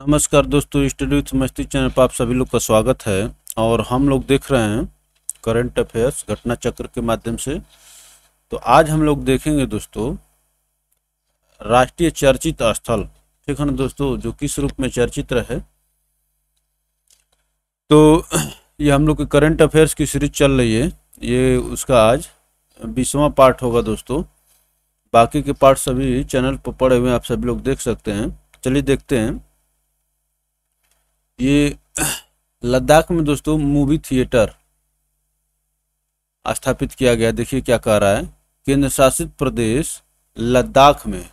नमस्कार दोस्तों, study with मस्ती चैनल पर आप सभी लोग का स्वागत है। और हम लोग देख रहे हैं करंट अफेयर्स घटना चक्र के माध्यम से। तो आज हम लोग देखेंगे दोस्तों राष्ट्रीय चर्चित स्थल, ठीक है ना दोस्तों, जो किस रूप में चर्चित रहे। तो ये हम लोग के करंट अफेयर्स की सीरीज चल रही है, ये उसका आज 20वां पार्ट होगा दोस्तों। बाकी के पार्ट सभी चैनल पर पड़े हुए हैं, आप सभी लोग देख सकते हैं। चलिए देखते हैं। ये लद्दाख में दोस्तों मूवी थिएटर स्थापित किया गया। देखिए क्या कह रहा है, केंद्र शासित प्रदेश लद्दाख में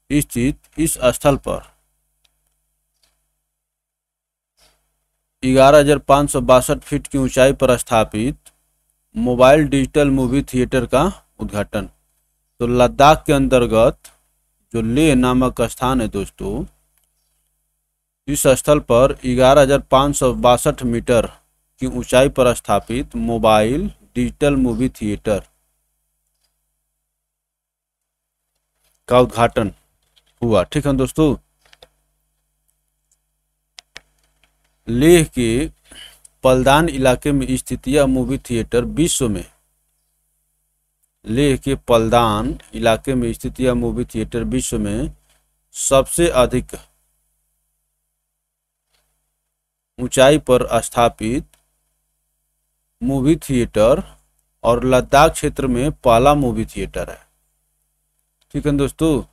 स्थित इस स्थल पर 11,562 फीट की ऊंचाई पर स्थापित मोबाइल डिजिटल मूवी थिएटर का उद्घाटन। तो लद्दाख के अंतर्गत जो लेह नामक स्थान है दोस्तों, इस स्थल पर 11,562 मीटर की ऊंचाई पर स्थापित मोबाइल डिजिटल मूवी थिएटर का उद्घाटन हुआ। ठीक है दोस्तों, लेह के पलदान इलाके में स्थित यह मूवी थिएटर विश्व में लेह के पलदान इलाके में स्थित यह मूवी थिएटर विश्व में सबसे अधिक ऊंचाई पर स्थापित मूवी थिएटर और लद्दाख क्षेत्र में पहला मूवी थिएटर है। ठीक है दोस्तों,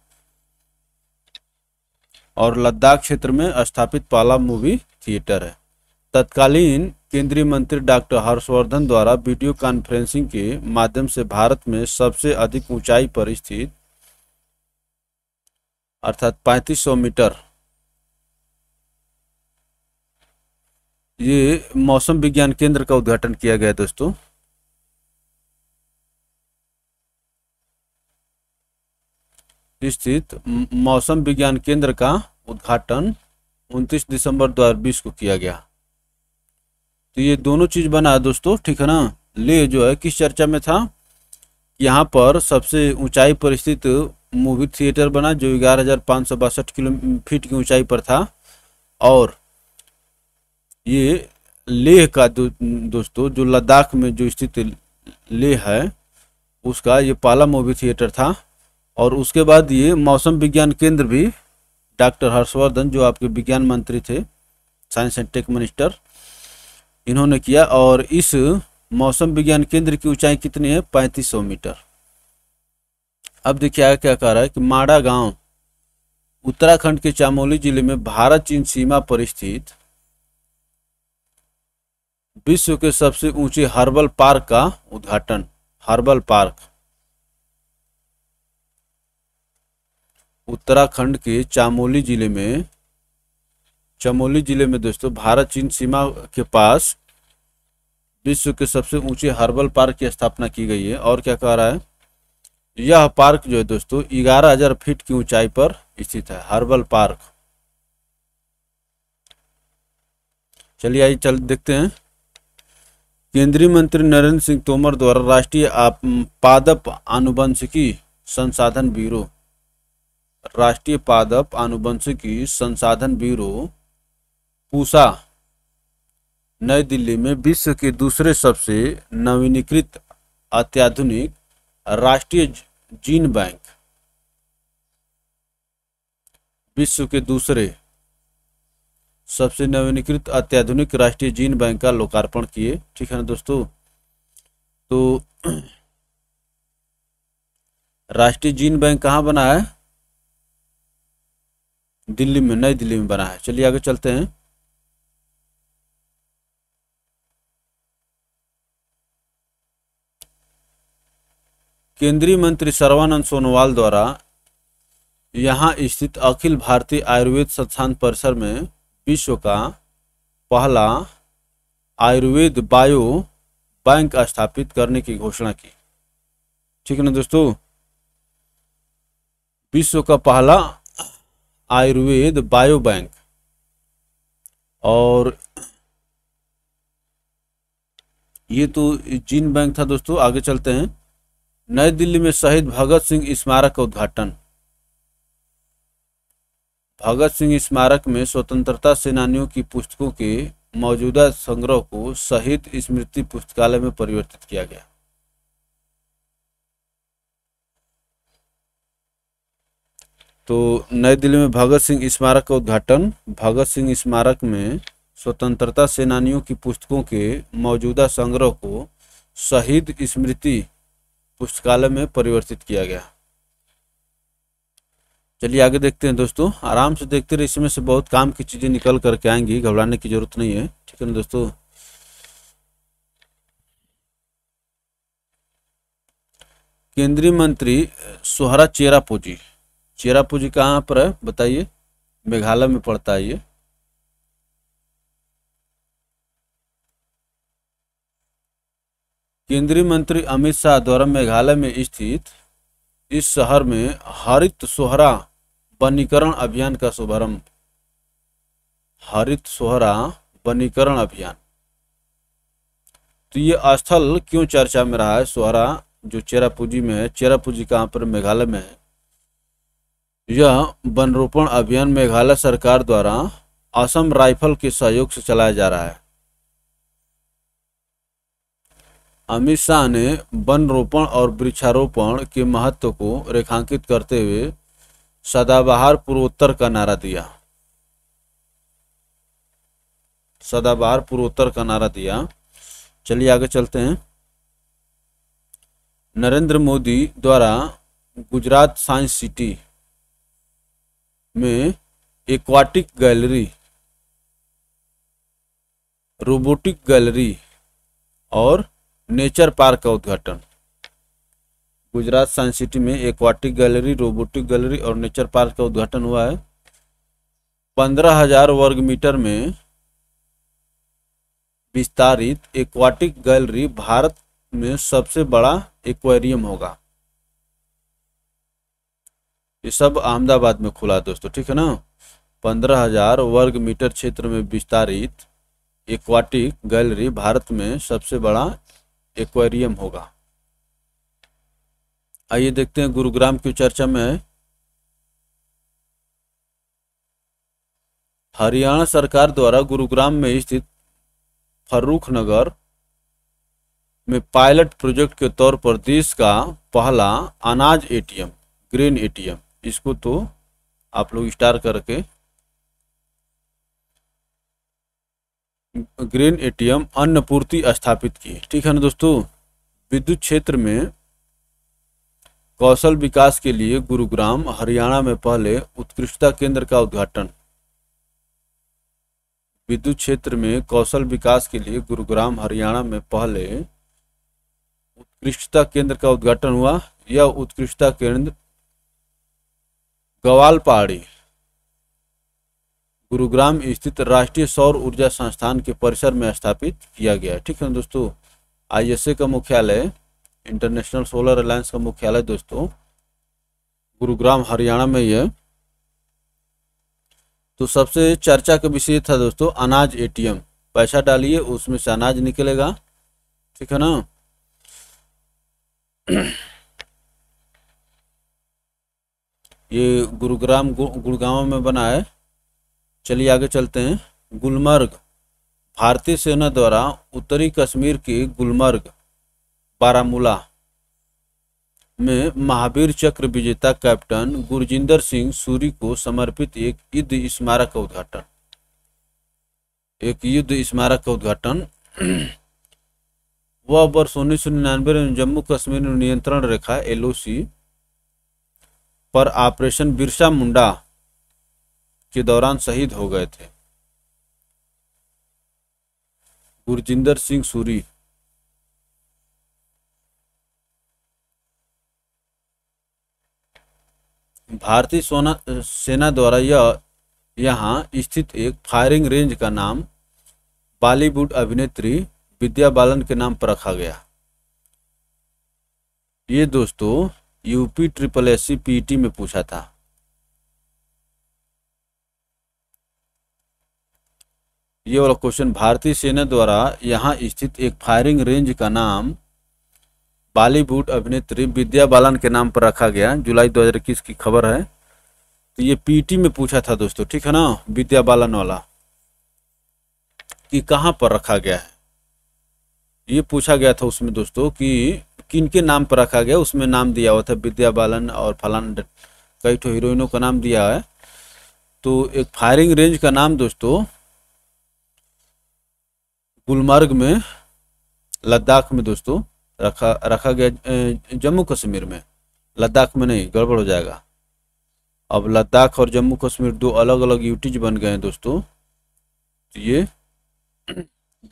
और लद्दाख क्षेत्र में स्थापित पहला मूवी थिएटर है। तत्कालीन केंद्रीय मंत्री डॉक्टर हर्षवर्धन द्वारा वीडियो कॉन्फ्रेंसिंग के माध्यम से भारत में सबसे अधिक ऊंचाई पर स्थित अर्थात 3500 मीटर ये मौसम विज्ञान केंद्र का उद्घाटन किया गया दोस्तों। स्थित मौसम विज्ञान केंद्र का उद्घाटन 29 दिसंबर 2020 को किया गया। तो ये दोनों चीज बना है दोस्तों, ठीक है ना। ले जो है किस चर्चा में था, यहाँ पर सबसे ऊंचाई पर स्थित मूवी थिएटर बना जो 11,562 फीट की ऊंचाई पर था। और ये लेह का दोस्तों जो लद्दाख में जो स्थित लेह है उसका ये पहला मूवी थिएटर था। और उसके बाद ये मौसम विज्ञान केंद्र भी डॉक्टर हर्षवर्धन जो आपके विज्ञान मंत्री थे, साइंस एंड टेक मिनिस्टर, इन्होंने किया। और इस मौसम विज्ञान केंद्र की ऊंचाई कितनी है, 3500 मीटर। अब देखिए क्या कह रहा है कि माड़ा गांव उत्तराखंड के चमोली जिले में भारत चीन सीमा पर स्थित विश्व के सबसे ऊंचे हर्बल पार्क का उद्घाटन। हर्बल पार्क उत्तराखंड के चमोली जिले में दोस्तों भारत चीन सीमा के पास विश्व के सबसे ऊंचे हर्बल पार्क की स्थापना की गई है। और क्या कह रहा है, यह पार्क जो है दोस्तों 11,000 फीट की ऊंचाई पर स्थित है। Herbal park. चलिए आइए देखते हैं। केंद्रीय मंत्री नरेंद्र सिंह तोमर द्वारा राष्ट्रीय पादप आनुवंशिकी संसाधन ब्यूरो पूसा नई दिल्ली में विश्व के दूसरे सबसे नवीनीकृत अत्याधुनिक राष्ट्रीय जीन बैंक विश्व के दूसरे सबसे नवीनीकृत अत्याधुनिक राष्ट्रीय जीन बैंक का लोकार्पण किए। ठीक है ना दोस्तों। तो राष्ट्रीय जीन बैंक कहाँ बना है, दिल्ली में, नई दिल्ली में बना है। चलिए आगे चलते हैं। केंद्रीय मंत्री सर्बानंद सोनोवाल द्वारा यहाँ स्थित अखिल भारतीय आयुर्वेद संस्थान परिसर में विश्व का पहला आयुर्वेद बायो बैंक स्थापित करने की घोषणा की। ठीक है ना दोस्तों, विश्व का पहला आयुर्वेद बायो बैंक। और ये तो जीन बैंक था दोस्तों। आगे चलते हैं। नई दिल्ली में शहीद भगत सिंह स्मारक का उद्घाटन। भगत सिंह स्मारक में स्वतंत्रता सेनानियों की पुस्तकों के मौजूदा संग्रह को शहीद स्मृति पुस्तकालय में परिवर्तित किया गया। तो नई दिल्ली में भगत सिंह स्मारक का उद्घाटन। भगत सिंह स्मारक में स्वतंत्रता सेनानियों की पुस्तकों के मौजूदा संग्रह को शहीद स्मृति पुस्तकालय में परिवर्तित किया गया। चलिए आगे देखते हैं दोस्तों, आराम से देखते रहिए, इसमें से बहुत काम की चीजें निकल करके आएंगी, घबराने की जरूरत नहीं है, ठीक है ना दोस्तों। केंद्रीय मंत्री सोहरा चेरापूंजी, चेरापूंजी कहाँ पर है बताइए? मेघालय में पड़ता है ये। केंद्रीय मंत्री अमित शाह द्वारा मेघालय में स्थित इस शहर में हरित सोहरा वनीकरण अभियान का शुभारंभ। हरित सोहरा वनीकरण अभियान। तो ये स्थल क्यों चर्चा में रहा है? सोहरा जो चेरापूंजी में है, चेरापूंजी कहाँ पर? मेघालय में है। यह वन रोपण अभियान मेघालय सरकार द्वारा असम राइफल के सहयोग से चलाया जा रहा है। अमित शाह ने वन रोपण और वृक्षारोपण के महत्व को रेखांकित करते हुए सदाबहार पूर्वोत्तर का नारा दिया। सदाबहार पूर्वोत्तर का नारा दिया। चलिए आगे चलते हैं। नरेंद्र मोदी द्वारा गुजरात साइंस सिटी में एक्वाटिक गैलरी, रोबोटिक गैलरी और नेचर पार्क का उद्घाटन। गुजरात साइंस सिटी में एक्वाटिक गैलरी, रोबोटिक गैलरी और नेचर पार्क का उद्घाटन हुआ है। 15,000 वर्ग मीटर में विस्तारित एक्वाटिक गैलरी भारत में सबसे बड़ा एक्वेरियम होगा। ये सब अहमदाबाद में खुला दोस्तों, ठीक है ना। 15,000 वर्ग मीटर क्षेत्र में विस्तारित एक्वाटिक गैलरी भारत में सबसे बड़ा एक्वेरियम होगा। आइए देखते हैं गुरुग्राम की चर्चा में है। हरियाणा सरकार द्वारा गुरुग्राम में स्थित फर्रुख नगर में पायलट प्रोजेक्ट के तौर पर देश का पहला अनाज एटीएम, ग्रेन एटीएम, इसको तो आप लोग स्टार करके, ग्रेन एटीएम अन्न पूर्ति स्थापित की, ठीक है ना दोस्तों। विद्युत क्षेत्र में कौशल विकास के लिए गुरुग्राम हरियाणा में पहले उत्कृष्टता केंद्र का उद्घाटन। विद्युत क्षेत्र में कौशल विकास के लिए गुरुग्राम हरियाणा में पहले उत्कृष्टता केंद्र का उद्घाटन हुआ। यह उत्कृष्टता केंद्र गवाल पहाड़ी, गुरुग्राम स्थित राष्ट्रीय सौर ऊर्जा संस्थान के परिसर में स्थापित किया गया है, ठीक है दोस्तों। ISA का मुख्यालय, इंटरनेशनल सोलर अलायंस का मुख्यालय दोस्तों गुरुग्राम हरियाणा में ही है। तो सबसे चर्चा का विषय था दोस्तों अनाज एटीएम। पैसा डालिए उसमें से अनाज निकलेगा, ठीक है ना। ये गुड़गांव में बना है। चलिए आगे चलते हैं। गुलमर्ग, भारतीय सेना द्वारा उत्तरी कश्मीर के गुलमर्ग, बारामूला में महावीर चक्र विजेता कैप्टन गुरजिंदर सिंह सूरी को समर्पित एक युद्ध स्मारक का उद्घाटन। एक युद्ध स्मारक का उद्घाटन। वह वर्ष 1999 में जम्मू कश्मीर नियंत्रण रेखा LOC पर ऑपरेशन बिरसा मुंडा के दौरान शहीद हो गए थे। गुरजिंदर सिंह सूरी। भारतीय सेना द्वारा यहाँ स्थित एक फायरिंग रेंज का नाम बॉलीवुड अभिनेत्री विद्या बालन के नाम पर रखा गया। ये दोस्तों UP SSC PET में पूछा था। ये वाला क्वेश्चन, भारतीय सेना द्वारा यहाँ स्थित एक फायरिंग रेंज का नाम बॉलीवुड अभिनेत्री विद्या बालन के नाम पर रखा गया। जुलाई 2021 की खबर है। तो ये पीटी में पूछा था दोस्तों, ठीक है ना, विद्या बालन वाला, कि कहाँ पर रखा गया है। ये पूछा गया था उसमें दोस्तों कि किन के नाम पर रखा गया, उसमें नाम दिया हुआ था विद्या बालन और फलान, कई ठो हीरोइनों का नाम दिया है। तो एक फायरिंग रेंज का नाम दोस्तों गुलमर्ग में, लद्दाख में दोस्तों रखा गया, जम्मू कश्मीर में, लद्दाख में नहीं, गड़बड़ हो जाएगा। अब लद्दाख और जम्मू कश्मीर दो अलग अलग यूटीज बन गए हैं दोस्तों। तो ये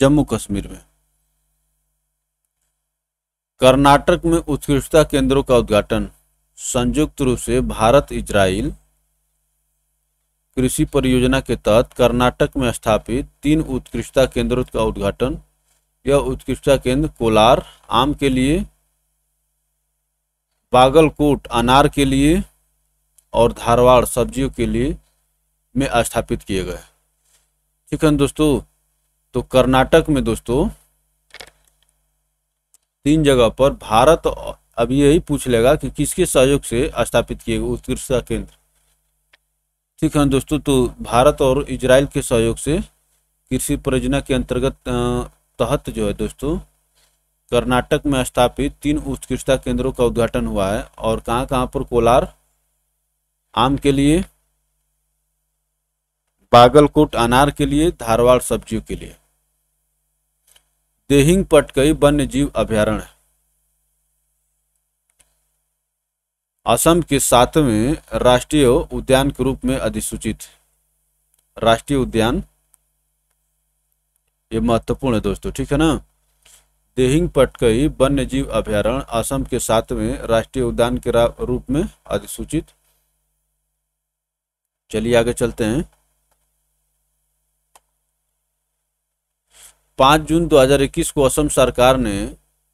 जम्मू कश्मीर में। कर्नाटक में उत्कृष्टता केंद्रों का उद्घाटन। संयुक्त रूप से भारत इजराइल कृषि परियोजना के तहत कर्नाटक में स्थापित 3 उत्कृष्टता केंद्रों का उद्घाटन। यह उत्कृष्टता केंद्र कोलार आम के लिए, बागलकोट अनार के लिए और धारवाड़ सब्जियों के लिए में स्थापित किए गए। ठीक है दोस्तों, तो कर्नाटक में दोस्तों 3 जगह पर भारत, अभी यही पूछ लेगा कि किसके सहयोग से स्थापित किए गए उत्कृष्टता केंद्र। ठीक है दोस्तों, तो भारत और इजराइल के सहयोग से कृषि परियोजना के अंतर्गत तहत जो है दोस्तों कर्नाटक में स्थापित 3 उत्कृष्टता केंद्रों का उद्घाटन हुआ है। और कहाँ कहाँ पर, कोलार आम के लिए, बागलकोट अनार के लिए, धारवाड़ सब्जियों के लिए। देहिंग पटकई वन्य जीव अभयारण्य असम के 7वें राष्ट्रीय उद्यान के रूप में अधिसूचित। राष्ट्रीय उद्यान ये महत्वपूर्ण है दोस्तों, ठीक है ना। देहिंग पटकई वन्य जीव अभयारण्य असम के 7वें राष्ट्रीय उद्यान के रूप में अधिसूचित। चलिए आगे चलते हैं। 5 जून 2021 को असम सरकार ने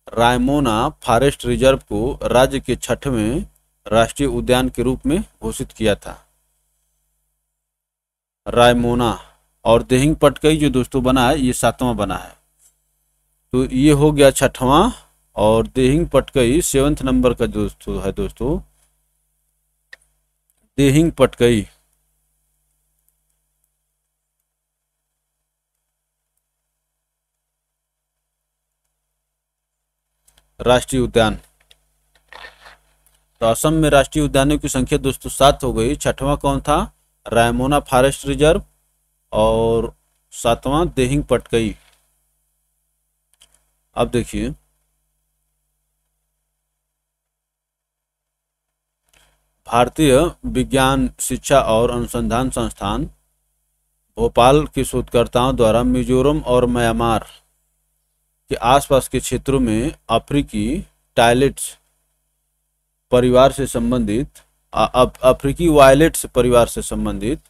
रायमोना फॉरेस्ट रिजर्व को राज्य के 6वें राष्ट्रीय उद्यान के रूप में घोषित किया था। रायमोना और देहिंग पटकई जो दोस्तों बना है ये 7वां बना है, तो ये हो गया 6वां, और देहिंग पटकई 7th नंबर का दोस्तों है दोस्तों। देहिंग पटकई राष्ट्रीय उद्यान। तो असम में राष्ट्रीय उद्यानों की संख्या दोस्तों 7 हो गई। 6वां कौन था? रायमोना फॉरेस्ट रिजर्व, और 7वां देहिंग पटकई। अब देखिए, भारतीय विज्ञान शिक्षा और अनुसंधान संस्थान भोपाल के शोधकर्ताओं द्वारा मिजोरम और म्यांमार के आसपास के क्षेत्रों में अफ्रीकी टायलेट्स परिवार से संबंधित अफ्रीकी वायलेट्स परिवार से संबंधित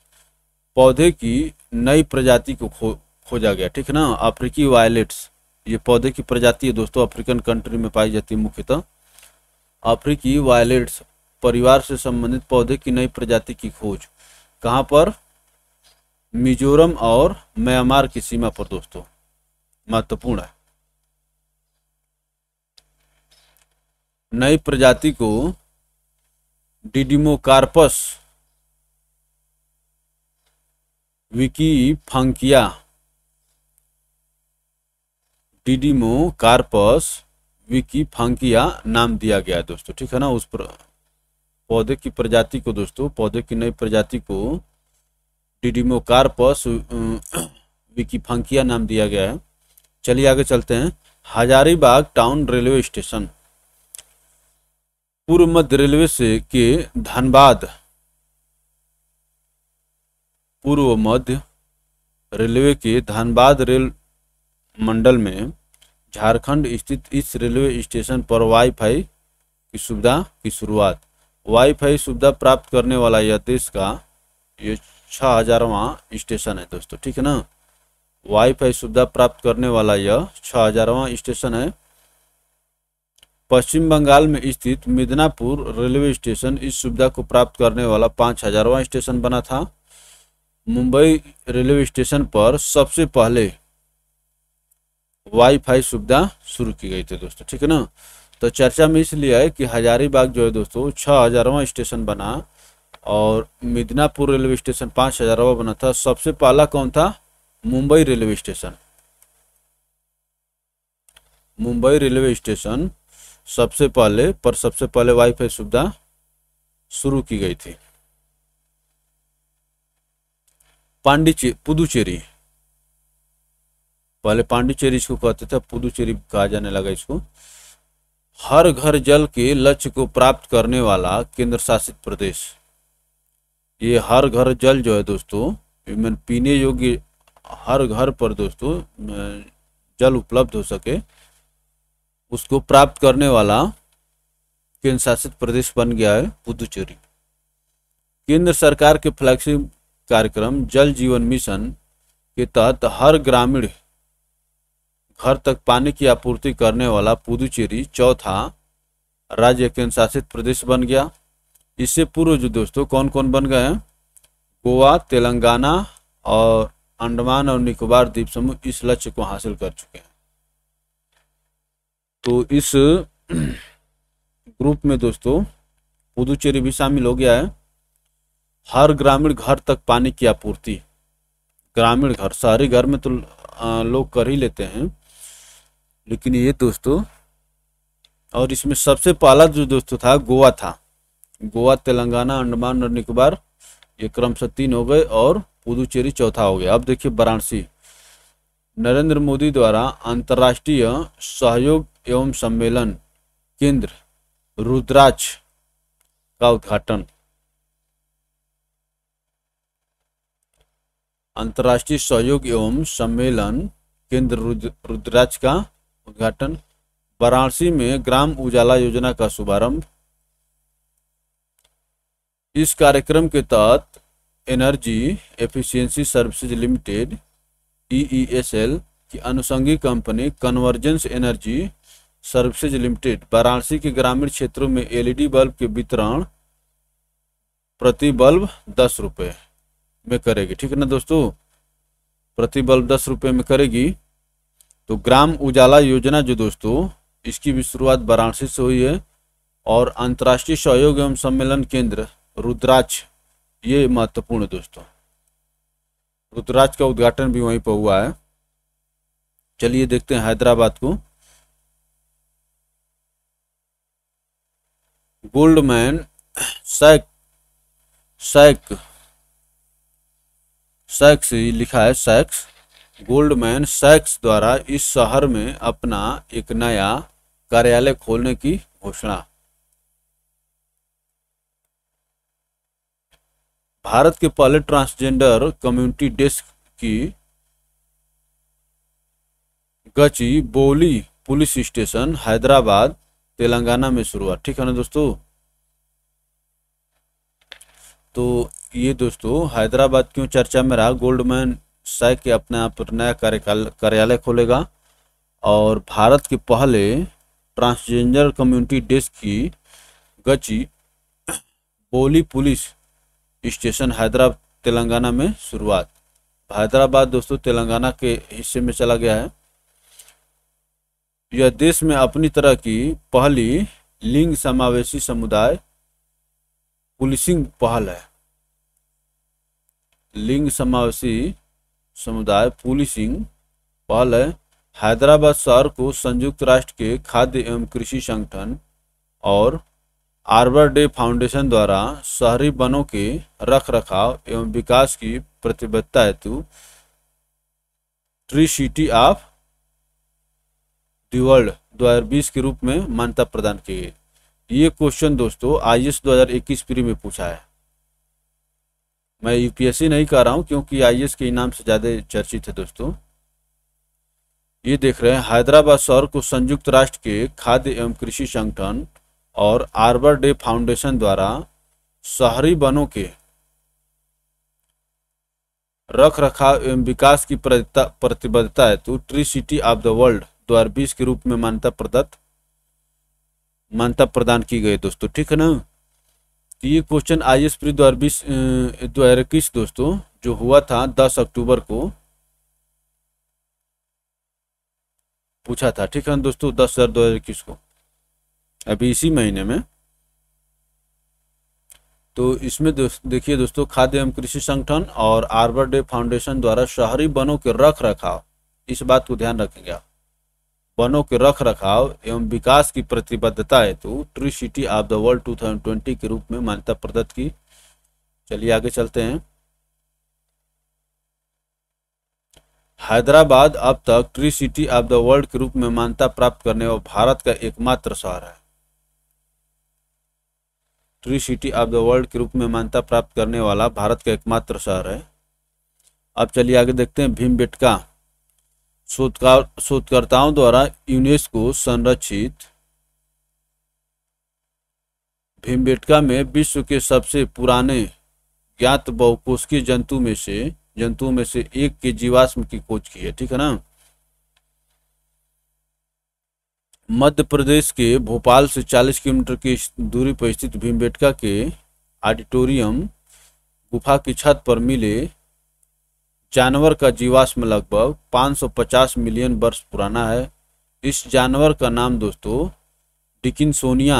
पौधे की नई प्रजाति को खोजा गया। ठीक है ना। अफ्रीकी वायलेट्स ये पौधे की प्रजाति है दोस्तों, अफ्रीकन कंट्री में पाई जाती है मुख्यतः। अफ्रीकी वायलेट्स परिवार से संबंधित पौधे की नई प्रजाति की खोज कहाँ पर? मिजोरम और म्यांमार की सीमा पर दोस्तों, महत्वपूर्ण है। नई प्रजाति को डिडिमोकार्पस विकीफंकिया, डिडिमोकार्पस विकीफंकिया नाम दिया गया है दोस्तों। ठीक है ना। उस पर पौधे की प्रजाति को दोस्तों, पौधे की नई प्रजाति को डिडिमोकार्पस विकीफंकिया नाम दिया गया है। चलिए आगे चलते हैं। हजारीबाग टाउन रेलवे स्टेशन पूर्व मध्य रेलवे से के धनबाद, पूर्व मध्य रेलवे के धनबाद रेल मंडल में झारखंड स्थित इस रेलवे स्टेशन पर वाईफाई की सुविधा की शुरुआत। वाईफाई सुविधा प्राप्त करने वाला यह देश का ये 6000वां स्टेशन है दोस्तों। ठीक है ना। वाईफाई सुविधा प्राप्त करने वाला यह 6000वां स्टेशन है। पश्चिम बंगाल में स्थित मिदनापुर रेलवे स्टेशन इस सुविधा को प्राप्त करने वाला 5000वां स्टेशन बना था। मुंबई रेलवे स्टेशन पर सबसे पहले वाईफाई सुविधा शुरू की गई थी दोस्तों। ठीक है ना। तो चर्चा में इसलिए है कि हजारीबाग जो है दोस्तों 6000वां स्टेशन बना और मिदनापुर रेलवे स्टेशन 5000वां बना था। सबसे पहला कौन था? Mumbai railway station. Mumbai railway station सबसे पहले वाईफाई सुविधा शुरू की गई थी। पुदुचेरी, पहले पांडिचेरी इसको कहते थे, पुदुचेरी कहा जाने लगा इसको। हर घर जल के लक्ष्य को प्राप्त करने वाला केंद्र शासित प्रदेश। ये हर घर जल जो है दोस्तों, पीने योग्य हर घर पर दोस्तों जल उपलब्ध हो सके, उसको प्राप्त करने वाला केंद्र शासित प्रदेश बन गया है पुदुचेरी। केंद्र सरकार के फ्लैगशिप कार्यक्रम जल जीवन मिशन के तहत हर ग्रामीण घर तक पानी की आपूर्ति करने वाला पुदुचेरी चौथा राज्य केंद्र शासित प्रदेश बन गया। इससे पूर्व जो दोस्तों कौन कौन बन गए हैं? गोवा, तेलंगाना और अंडमान और निकोबार द्वीप समूह इस लक्ष्य को हासिल कर चुके हैं। तो इस ग्रुप में दोस्तों पुदुचेरी भी शामिल हो गया है। हर ग्रामीण घर तक पानी की आपूर्ति, ग्रामीण घर, शहरी घर में तो लोग कर ही लेते हैं, लेकिन ये दोस्तों, और इसमें सबसे पहला जो दोस्तों था गोवा था। गोवा, तेलंगाना, अंडमान और निकोबार ये क्रमशः 3 हो गए और पुदुचेरी चौथा हो गया। अब देखिए वाराणसी, नरेंद्र मोदी द्वारा अंतर्राष्ट्रीय सहयोग एवं सम्मेलन केंद्र रुद्राक्ष का उद्घाटन। अंतर्राष्ट्रीय सहयोग एवं सम्मेलन केंद्र रुद्राक्ष का उद्घाटन। वाराणसी में ग्राम उजाला योजना का शुभारंभ। इस कार्यक्रम के तहत energy efficiency services limited EESL की अनुषंगी company convergence energy services limited Varanasi के ग्रामीण क्षेत्रों में LED बल्ब के वितरण प्रति बल्ब 10 रुपये में करेगी। ठीक है ना दोस्तों, प्रति बल्ब 10 रुपये में करेगी। तो ग्राम उजाला योजना जो दोस्तों, इसकी भी शुरुआत वाराणसी से हुई है। और अंतर्राष्ट्रीय सहयोग एवं सम्मेलन केंद्र रुद्राक्ष, ये महत्वपूर्ण दोस्तों, रुद्राक्ष का उद्घाटन भी वहीं पर हुआ है। चलिए देखते हैं हैदराबाद को। गोल्डमैन सैक्स लिखा है, सैक्स, गोल्डमैन सैक्स द्वारा इस शहर में अपना एक नया कार्यालय खोलने की घोषणा। भारत के पहले ट्रांसजेंडर कम्युनिटी डेस्क की गचिबोली पुलिस स्टेशन हैदराबाद तेलंगाना में शुरुआत। ठीक है ना दोस्तों, तो ये दोस्तों हैदराबाद क्यों चर्चा में रहा? गोल्डमैन सैक अपने आप पर नया कार्यालय खोलेगा और भारत के पहले ट्रांसजेंडर कम्युनिटी डेस्क की गचिबोली पुलिस स्टेशन हैदराबाद तेलंगाना में शुरुआत। हैदराबाद दोस्तों तेलंगाना के हिस्से में चला गया है। यह देश में अपनी तरह की पहली लिंग समावेशी समुदाय पुलिसिंग पहल है। लिंग समावेशी समुदाय पुलिसिंग पहल है। हैदराबाद शहर को संयुक्त राष्ट्र के खाद्य एवं कृषि संगठन और आर्बर डे फाउंडेशन द्वारा शहरी वनों के रख रखाव एवं विकास की प्रतिबद्धता हेतु tree city of the world 2020 के रूप में मान्यता प्रदान की गई। ये क्वेश्चन दोस्तों IAS 2021 प्री में पूछा है। मैं UPSC नहीं कर रहा हूं क्योंकि IAS के इनाम से ज़्यादा चर्चित है दोस्तों। ये देख रहे हैं, हैदराबाद शहर को संयुक्त राष्ट्र के खाद्य एवं कृषि संगठन और आर्बर डे फाउंडेशन द्वारा शहरी वनों के रख रखाव एवं विकास की प्रतिबद्धता हेतु tree city of the world 2020 के रूप में मान्यता प्रदान की गई दोस्तों। ठीक है ना, तो ये क्वेश्चन IAS प्री 2021 दोस्तों जो हुआ था 10 अक्टूबर को पूछा था। ठीक है ना दोस्तों, 10/10/2021 को, अभी इसी महीने में। तो इसमें देखिए दोस्तों, खाद्य एवं कृषि संगठन और आर्बर डे फाउंडेशन द्वारा शहरी वनों के रख रखाव, इस बात को ध्यान रखेंगे आप, वनों के रख रखाव एवं विकास की प्रतिबद्धता हेतु tree city of the world 2020 के रूप में मान्यता प्रदत्त की। चलिए आगे चलते हैं। हैदराबाद अब तक tree city of the world के रूप में मान्यता प्राप्त करने वाला भारत का एकमात्र शहर है। Tree city of the world के रूप में मान्यता प्राप्त करने वाला भारत का एकमात्र शहर है। अब चलिए आगे देखते हैं। भीमबेटका, शोधकर्ताओं द्वारा यूनेस्को संरक्षित भीमबेटका में विश्व के सबसे पुराने ज्ञात बहुकोषीय जंतुओं में से एक के जीवाश्म की खोज की है। ठीक है ना। मध्य प्रदेश के भोपाल से 40 किलोमीटर की दूरी पर स्थित भीमबेटका के ऑडिटोरियम गुफा की छत पर मिले जानवर का जीवाश्म लगभग 550 मिलियन वर्ष पुराना है। इस जानवर का नाम दोस्तों डिकिंसोनिया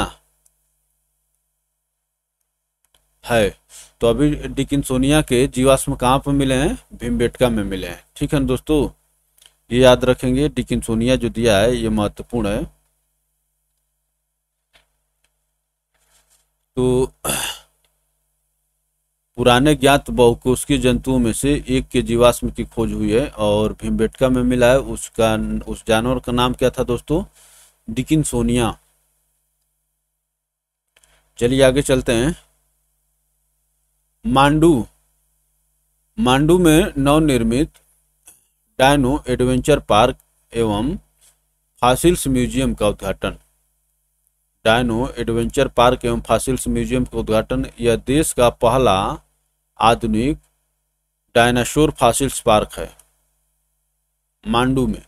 है। तो अभी डिकिंसोनिया के जीवाश्म कहाँ पर मिले हैं? भीमबेटका में मिले हैं। ठीक है दोस्तों, ये याद रखेंगे, डिकिंसोनिया जो दिया है ये महत्वपूर्ण है। तो पुराने ज्ञात बहुकोषीय जंतुओं में से एक के जीवाश्म की खोज हुई है और भीमबेटका में मिला है। उस जानवर का नाम क्या था दोस्तों? डिकिंसोनिया। चलिए आगे चलते हैं। मांडू में नवनिर्मित डायनो एडवेंचर पार्क एवं फॉसिल्स म्यूजियम का उद्घाटन। डायनो एडवेंचर पार्क एवं फॉसिल्स म्यूजियम का उद्घाटन। यह देश का पहला आधुनिक डायनासोर फॉसिल्स पार्क है मांडू में।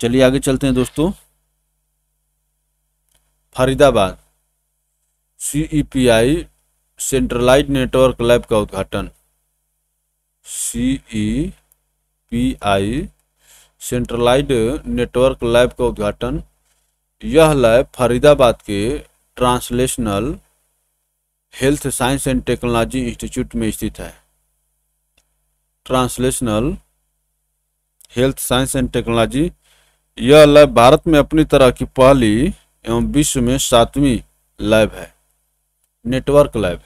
चलिए आगे चलते हैं दोस्तों। Faridabad, CEPI centralised network lab का उद्घाटन। CEPI सेंट्रलाइज्ड नेटवर्क लैब का उद्घाटन। यह लैब फरीदाबाद के translational health science and technology institute में स्थित है। Translational health science and technology, यह लैब भारत में अपनी तरह की पहली एवं विश्व में 7वीं लैब है, नेटवर्क लैब।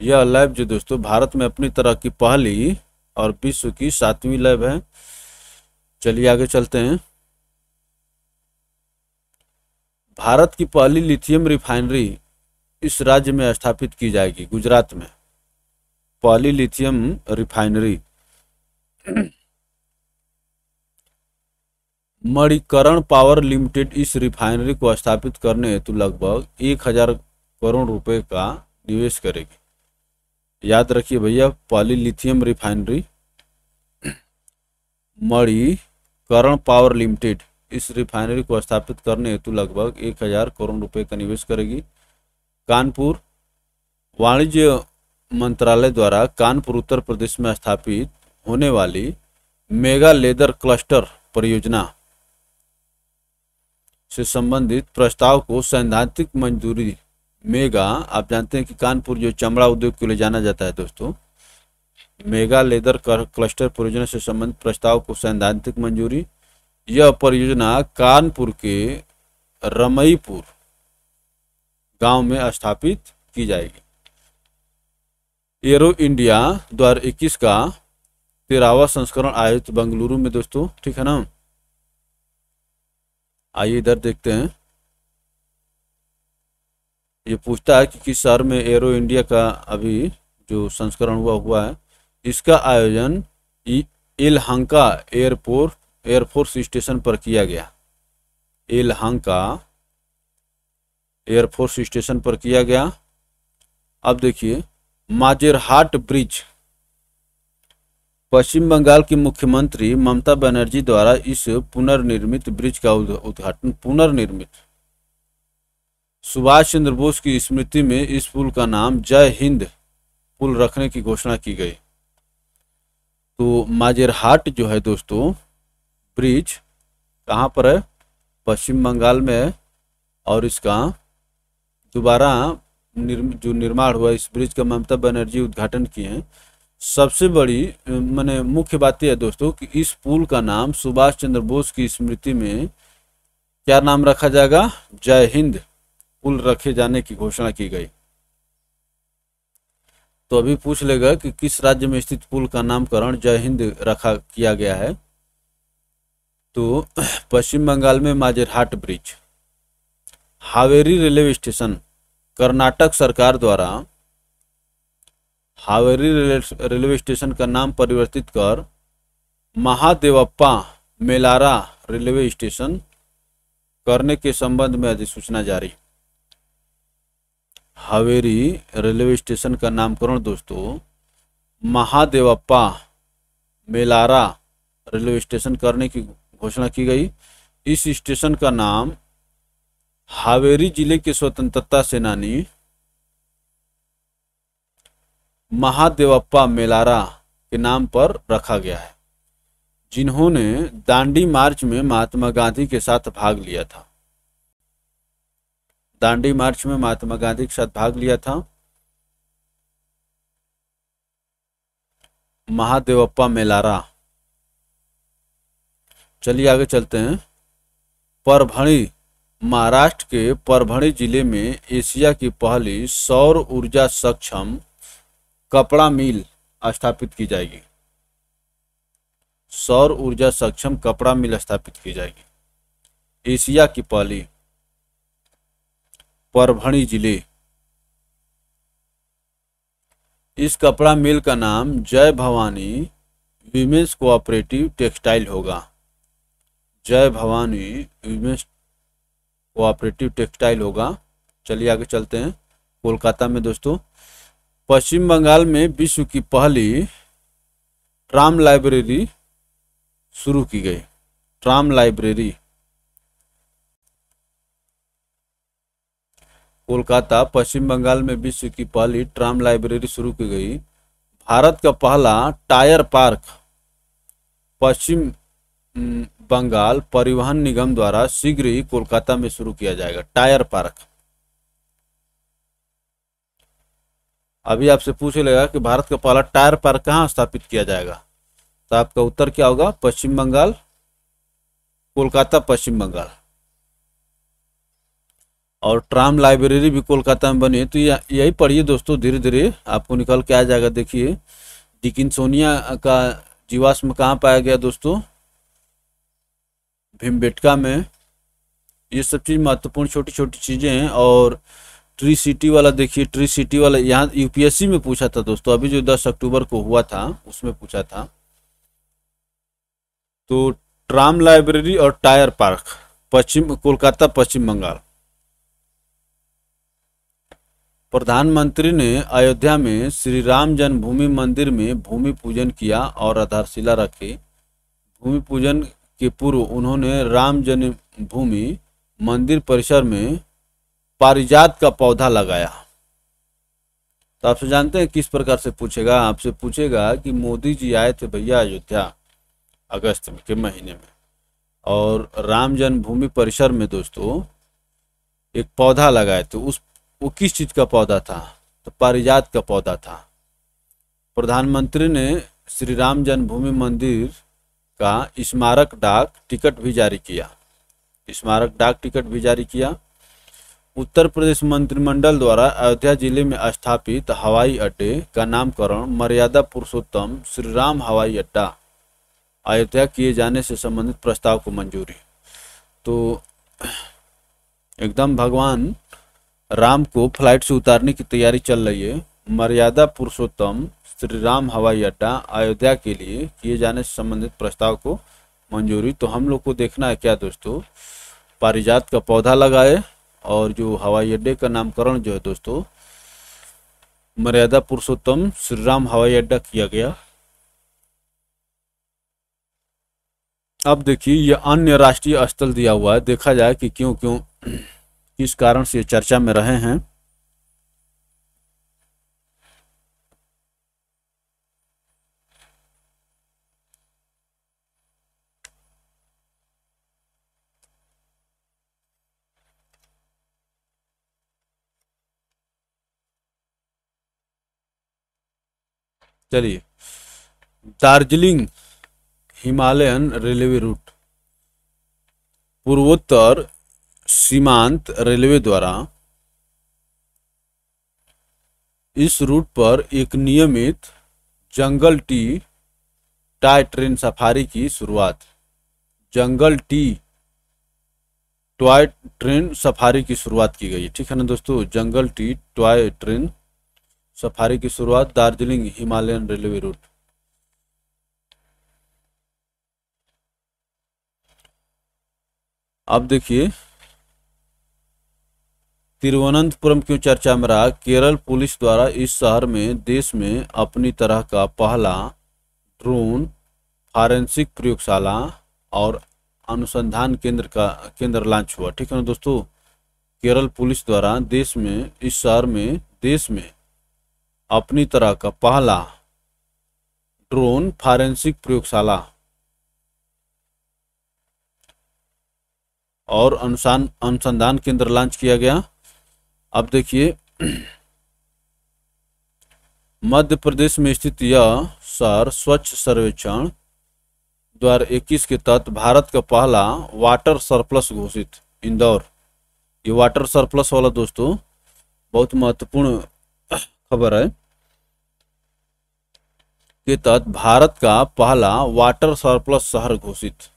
यह लैब जो दोस्तों भारत में अपनी तरह की पहली और विश्व की 7वीं लैब है। चलिए आगे चलते हैं। भारत की पहली लिथियम रिफाइनरी इस राज्य में स्थापित की जाएगी, गुजरात में। पहली lithium refinery. Manikaran power limited इस रिफाइनरी को स्थापित करने हेतु लगभग 1000 करोड़ रुपए का निवेश करेगी। याद रखिए भैया, पहली lithium refinery Manikaran power limited इस रिफाइनरी को स्थापित करने हेतु लगभग 1000 करोड़ रुपए का निवेश करेगी। कानपुर, वाणिज्य मंत्रालय द्वारा कानपुर उत्तर प्रदेश में स्थापित होने वाली मेगा लेदर क्लस्टर परियोजना से संबंधित प्रस्ताव को सैद्धांतिक मंजूरी। मेगा, आप जानते हैं कि कानपुर जो चमड़ा उद्योग के लिए जाना जाता है दोस्तों, मेगा लेदर क्लस्टर परियोजना से संबंधित प्रस्ताव को सैद्धांतिक मंजूरी। यह परियोजना कानपुर के रमईपुर गांव में स्थापित की जाएगी। एरो इंडिया 2021 का 13वां संस्करण आयोजित बेंगलुरु में दोस्तों। ठीक है ना। आइए इधर देखते हैं। ये पूछता है कि किस शहर में एरो इंडिया का अभी जो संस्करण हुआ है। इसका आयोजन यलहंका एयरफोर्स स्टेशन पर किया गया। यलहंका एयरफोर्स स्टेशन पर किया गया। अब देखिए, माजेरहाट ब्रिज, पश्चिम बंगाल की मुख्यमंत्री ममता बनर्जी द्वारा इस पुनर्निर्मित ब्रिज का उद्घाटन। सुभाष चंद्र बोस की स्मृति में इस पुल का नाम जय हिंद पुल रखने की घोषणा की गई। तो माजेरहाट जो है दोस्तों ब्रिज कहाँ पर है? पश्चिम बंगाल में है। और इसका दोबारा जो निर्माण हुआ इस ब्रिज का ममता बनर्जी उद्घाटन किए हैं। सबसे बड़ी माने मुख्य बात यह है दोस्तों कि इस पुल का नाम सुभाष चंद्र बोस की स्मृति में क्या नाम रखा जाएगा? जय हिंद पुल रखे जाने की घोषणा की गई। तो अभी पूछ लेगा कि किस राज्य में स्थित पुल का नामकरण जय हिंद रखा किया गया है? तो पश्चिम बंगाल में Majerhat bridge. Haveri railway station Karnataka सरकार द्वारा हावेरी रेलवे स्टेशन का नाम परिवर्तित कर महादेवप्पा मेलारा रेलवे स्टेशन करने के संबंध में अधिसूचना जारी। हावेरी रेलवे स्टेशन का नामकरण दोस्तों महादेवप्पा मेलारा रेलवे स्टेशन करने की घोषणा की गई। इस स्टेशन का नाम हावेरी जिले के स्वतंत्रता सेनानी महादेवप्पा मेलारा के नाम पर रखा गया है, जिन्होंने दांडी मार्च में महात्मा गांधी के साथ भाग लिया था। दांडी मार्च में महात्मा गांधी के साथ भाग लिया था। महादेवप्पा मेलारा। चलिए आगे चलते हैं। परभणी, महाराष्ट्र के परभणी जिले में एशिया की पहली सौर ऊर्जा सक्षम कपड़ा मिल स्थापित की जाएगी। सौर ऊर्जा सक्षम कपड़ा मिल स्थापित की जाएगी। एशिया की पहली। परभणी जिले। इस कपड़ा मिल का नाम जय भवानी वीमेंस कोऑपरेटिव टेक्सटाइल होगा। जय भवानी वीमेंस कोऑपरेटिव टेक्सटाइल होगा। चलिए आगे चलते हैं। कोलकाता में दोस्तों पश्चिम बंगाल में विश्व की पहली ट्राम लाइब्रेरी शुरू की गई। Tram library. कोलकाता पश्चिम बंगाल में विश्व की पहली ट्राम लाइब्रेरी शुरू की गई। भारत का पहला टायर पार्क पश्चिम बंगाल परिवहन निगम द्वारा शीघ्र ही कोलकाता में शुरू किया जाएगा। Tyre park. अभी आपसे पूछ लेगा कि भारत का पहला टायर पार्क कहाँ स्थापित किया जाएगा, तो आपका उत्तर क्या होगा? पश्चिम बंगाल, कोलकाता, पश्चिम बंगाल। और ट्राम लाइब्रेरी भी कोलकाता में बनी है। तो यही पढ़िए दोस्तों, धीरे धीरे आपको निकल के आ जाएगा। देखिए डिकिंसोनिया का जीवाश्म कहाँ पाया गया दोस्तों? भीमबेटका में। ये सब चीज़ महत्वपूर्ण छोटी छोटी चीज़ें हैं। और ट्री सिटी वाला देखिए, ट्री सिटी वाला यहाँ यूपीएससी में पूछा था दोस्तों, अभी जो 10 अक्टूबर को हुआ था उसमें पूछा था। तो ट्राम लाइब्रेरी और टायर पार्क पश्चिम कोलकाता पश्चिम बंगाल। प्रधानमंत्री ने अयोध्या में श्री राम जन्मभूमि मंदिर में भूमि पूजन किया और आधारशिला रखी। भूमि पूजन के पूर्व उन्होंने राम जन्मभूमि मंदिर परिसर में पारिजात का पौधा लगाया। तो आपसे जानते हैं किस प्रकार से पूछेगा? आपसे पूछेगा कि मोदी जी आए थे भैया अयोध्या अगस्त के महीने में, और राम जन्मभूमि परिसर में दोस्तों एक पौधा लगाए थे। वो किस चीज का पौधा था? तो पारिजात का पौधा था। प्रधानमंत्री ने श्री राम जन्मभूमि मंदिर का स्मारक डाक टिकट भी जारी किया। स्मारक डाक टिकट भी जारी किया। उत्तर प्रदेश मंत्रिमंडल द्वारा अयोध्या जिले में स्थापित हवाई अड्डे का नामकरण मर्यादा पुरुषोत्तम श्री राम हवाई अड्डा अयोध्या किए जाने से संबंधित प्रस्ताव को मंजूरी। तो एकदम भगवान राम को फ्लाइट से उतारने की तैयारी चल रही है। मर्यादा पुरुषोत्तम श्री राम हवाई अड्डा अयोध्या के लिए किए जाने से संबंधित प्रस्ताव को मंजूरी। तो हम लोग को देखना है क्या दोस्तों? पारिजात का पौधा लगाए और जो हवाई अड्डे का नामकरण जो है दोस्तों मर्यादा पुरुषोत्तम श्री राम हवाई अड्डा किया गया। अब देखिए यह अन्य राष्ट्रीय स्थल दिया हुआ है, देखा जाए कि क्यों क्यों किस कारण से चर्चा में रहे हैं। चलिए, दार्जिलिंग हिमालयन रेलवे रूट पूर्वोत्तर सीमांत रेलवे द्वारा इस रूट पर एक नियमित जंगल टी टॉय ट्रेन सफारी की शुरुआत। जंगल टी टॉय ट्रेन सफारी की शुरुआत की गई है। ठीक है ना दोस्तों, जंगल टी टॉय ट्रेन सफारी की शुरुआत दार्जिलिंग हिमालयन रेलवे रूट। अब देखिए, तिरुवनंतपुरम क्यों चर्चा में रहा। केरल पुलिस द्वारा इस शहर में देश में अपनी तरह का पहला ड्रोन फॉरेंसिक प्रयोगशाला और अनुसंधान केंद्र लॉन्च हुआ। ठीक है ना दोस्तों, केरल पुलिस द्वारा इस शहर में देश में अपनी तरह का पहला ड्रोन फॉरेंसिक प्रयोगशाला और अनुसंधान केंद्र लॉन्च किया गया। अब देखिए, मध्य प्रदेश में स्थित यह शहर स्वच्छ सर्वेक्षण 2021 के तहत भारत का पहला वाटर सरप्लस घोषित। इंदौर, ये वाटर सरप्लस वाला दोस्तों बहुत महत्वपूर्ण खबर है, के तहत भारत का पहला वाटर सरप्लस शहर घोषित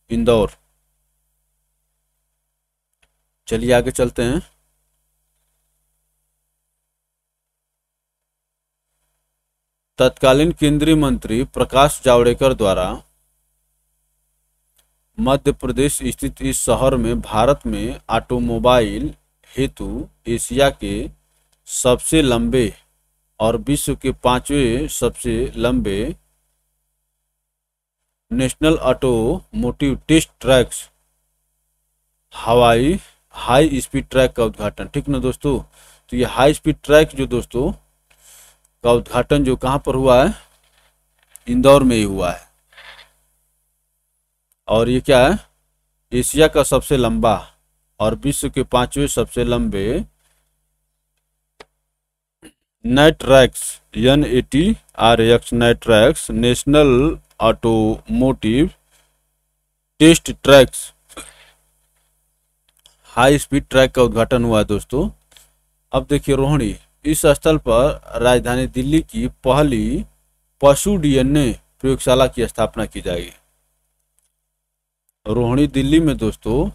इंदौर। चलिए आगे चलते हैं। तत्कालीन केंद्रीय मंत्री प्रकाश जावड़ेकर द्वारा मध्य प्रदेश स्थित इस शहर में भारत में ऑटोमोबाइल हेतु एशिया के सबसे लंबे और विश्व के 5वें सबसे लंबे national automotive test tracks high speed track का उद्घाटन। ठीक ना दोस्तों, तो ये हाई स्पीड ट्रैक जो दोस्तों का उद्घाटन जो कहाँ पर हुआ है, इंदौर में ही हुआ है। और ये क्या है, एशिया का सबसे लंबा और विश्व के 5वें सबसे लंबे Natrax NATRX Natrax National automotive test tracks high speed track का उद्घाटन हुआ है दोस्तों। अब देखिए, रोहिणी, इस स्थल पर राजधानी दिल्ली की पहली पशु DNA प्रयोगशाला की स्थापना की जाएगी। रोहिणी दिल्ली में दोस्तों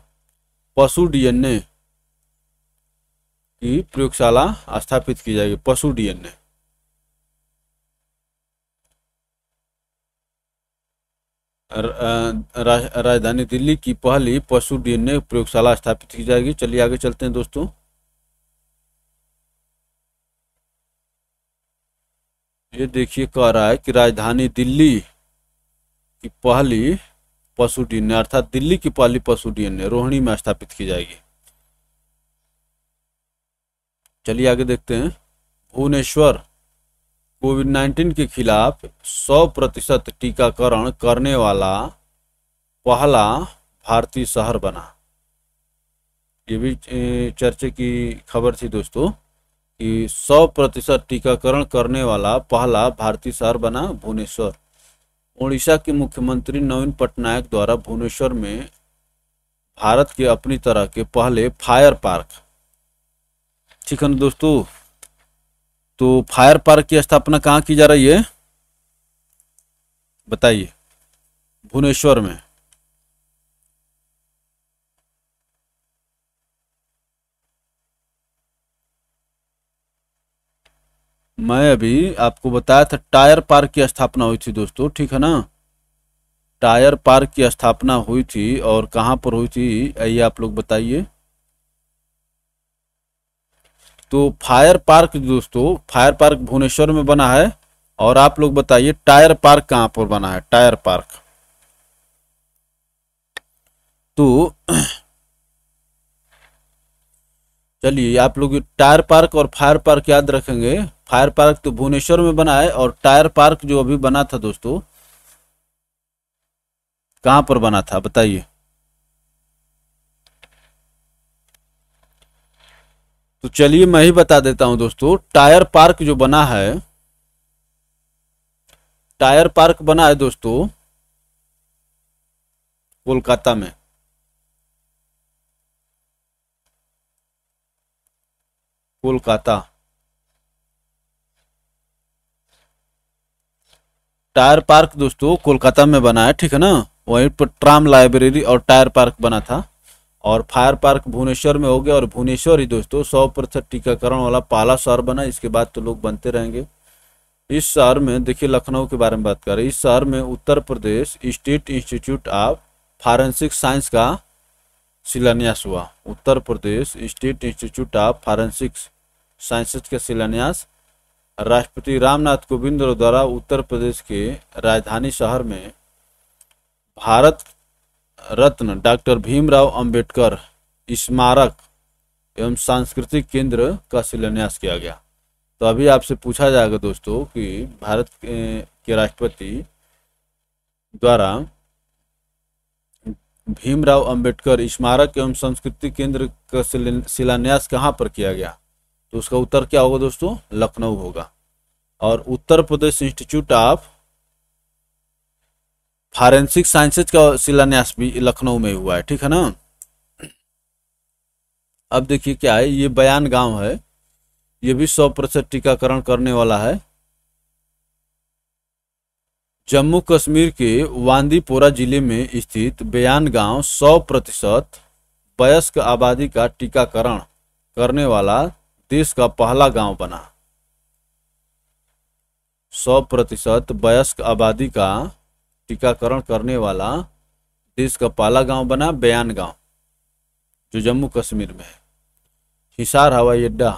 पशु DNA की प्रयोगशाला स्थापित की जाएगी। पशु DNA, राजधानी दिल्ली की पहली पशु DNA प्रयोगशाला स्थापित की जाएगी। चलिए आगे चलते हैं दोस्तों। ये देखिए, कह रहा है कि राजधानी दिल्ली की पहली पशु DNA अर्थात दिल्ली की पहली पशु DNA रोहिणी में स्थापित की जाएगी। चलिए आगे देखते हैं। भुवनेश्वर कोविड-19 के खिलाफ 100% टीकाकरण करने वाला पहला भारतीय शहर बना। ये भी चर्चे की खबर थी दोस्तों कि 100% टीकाकरण करने वाला पहला भारतीय शहर बना भुवनेश्वर। उड़ीसा के मुख्यमंत्री नवीन पटनायक द्वारा भुवनेश्वर में भारत के अपनी तरह के पहले फायर पार्क। ठीक है ना दोस्तों, तो फायर पार्क की स्थापना कहाँ की जा रही है बताइए, भुवनेश्वर में। मैं अभी आपको बताया था टायर पार्क की स्थापना हुई थी दोस्तों। ठीक है ना, टायर पार्क की स्थापना हुई थी और कहाँ पर हुई थी, आइए आप लोग बताइए। तो फायर पार्क दोस्तों, फायर पार्क भुवनेश्वर में बना है। और आप लोग बताइए टायर पार्क कहाँ पर बना है, टायर पार्क। तो चलिए, आप लोग टायर पार्क और फायर पार्क याद रखेंगे। फायर पार्क तो भुवनेश्वर में बना है और टायर पार्क जो अभी बना था दोस्तों, कहाँ पर बना था बताइए। तो चलिए मैं ही बता देता हूं दोस्तों, टायर पार्क जो बना है टायर पार्क बना है दोस्तों कोलकाता में। कोलकाता टायर पार्क दोस्तों कोलकाता में बना है, ठीक है ना। वहीं पर ट्राम लाइब्रेरी और टायर पार्क बना था। और फायर पार्क भुवनेश्वर में हो गया, और भुवनेश्वर ही दोस्तों 100% टीकाकरण वाला पहला शहर बना। इसके बाद तो लोग बनते रहेंगे। इस शहर में देखिए, लखनऊ के बारे में बात करें, इस शहर में Uttar Pradesh state institute of forensic science का शिलान्यास हुआ। Uttar Pradesh state institute of forensic sciences का शिलान्यास राष्ट्रपति रामनाथ कोविंद द्वारा उत्तर प्रदेश के राजधानी शहर में भारत रत्न डॉक्टर भीमराव अंबेडकर स्मारक एवं सांस्कृतिक केंद्र का शिलान्यास किया गया। तो अभी आपसे पूछा जाएगा दोस्तों कि भारत के राष्ट्रपति द्वारा भीमराव अंबेडकर स्मारक एवं सांस्कृतिक केंद्र का शिलान्यास कहाँ पर किया गया, तो उसका उत्तर क्या होगा दोस्तों, लखनऊ होगा। और Uttar Pradesh institute of forensic sciences का शिलान्यास भी लखनऊ में हुआ है, ठीक है ना। अब देखिए क्या है, ये बयान गांव है, ये भी 100% टीकाकरण करने वाला है। जम्मू कश्मीर के वांदीपोरा जिले में स्थित बयान गांव 100% वयस्क आबादी का टीकाकरण करने वाला देश का पहला गांव बना। 100% वयस्क आबादी का टीकाकरण करने वाला देश का पहला गांव बना बयान गांव, जो जम्मू कश्मीर में है। हिसार हवाई अड्डा,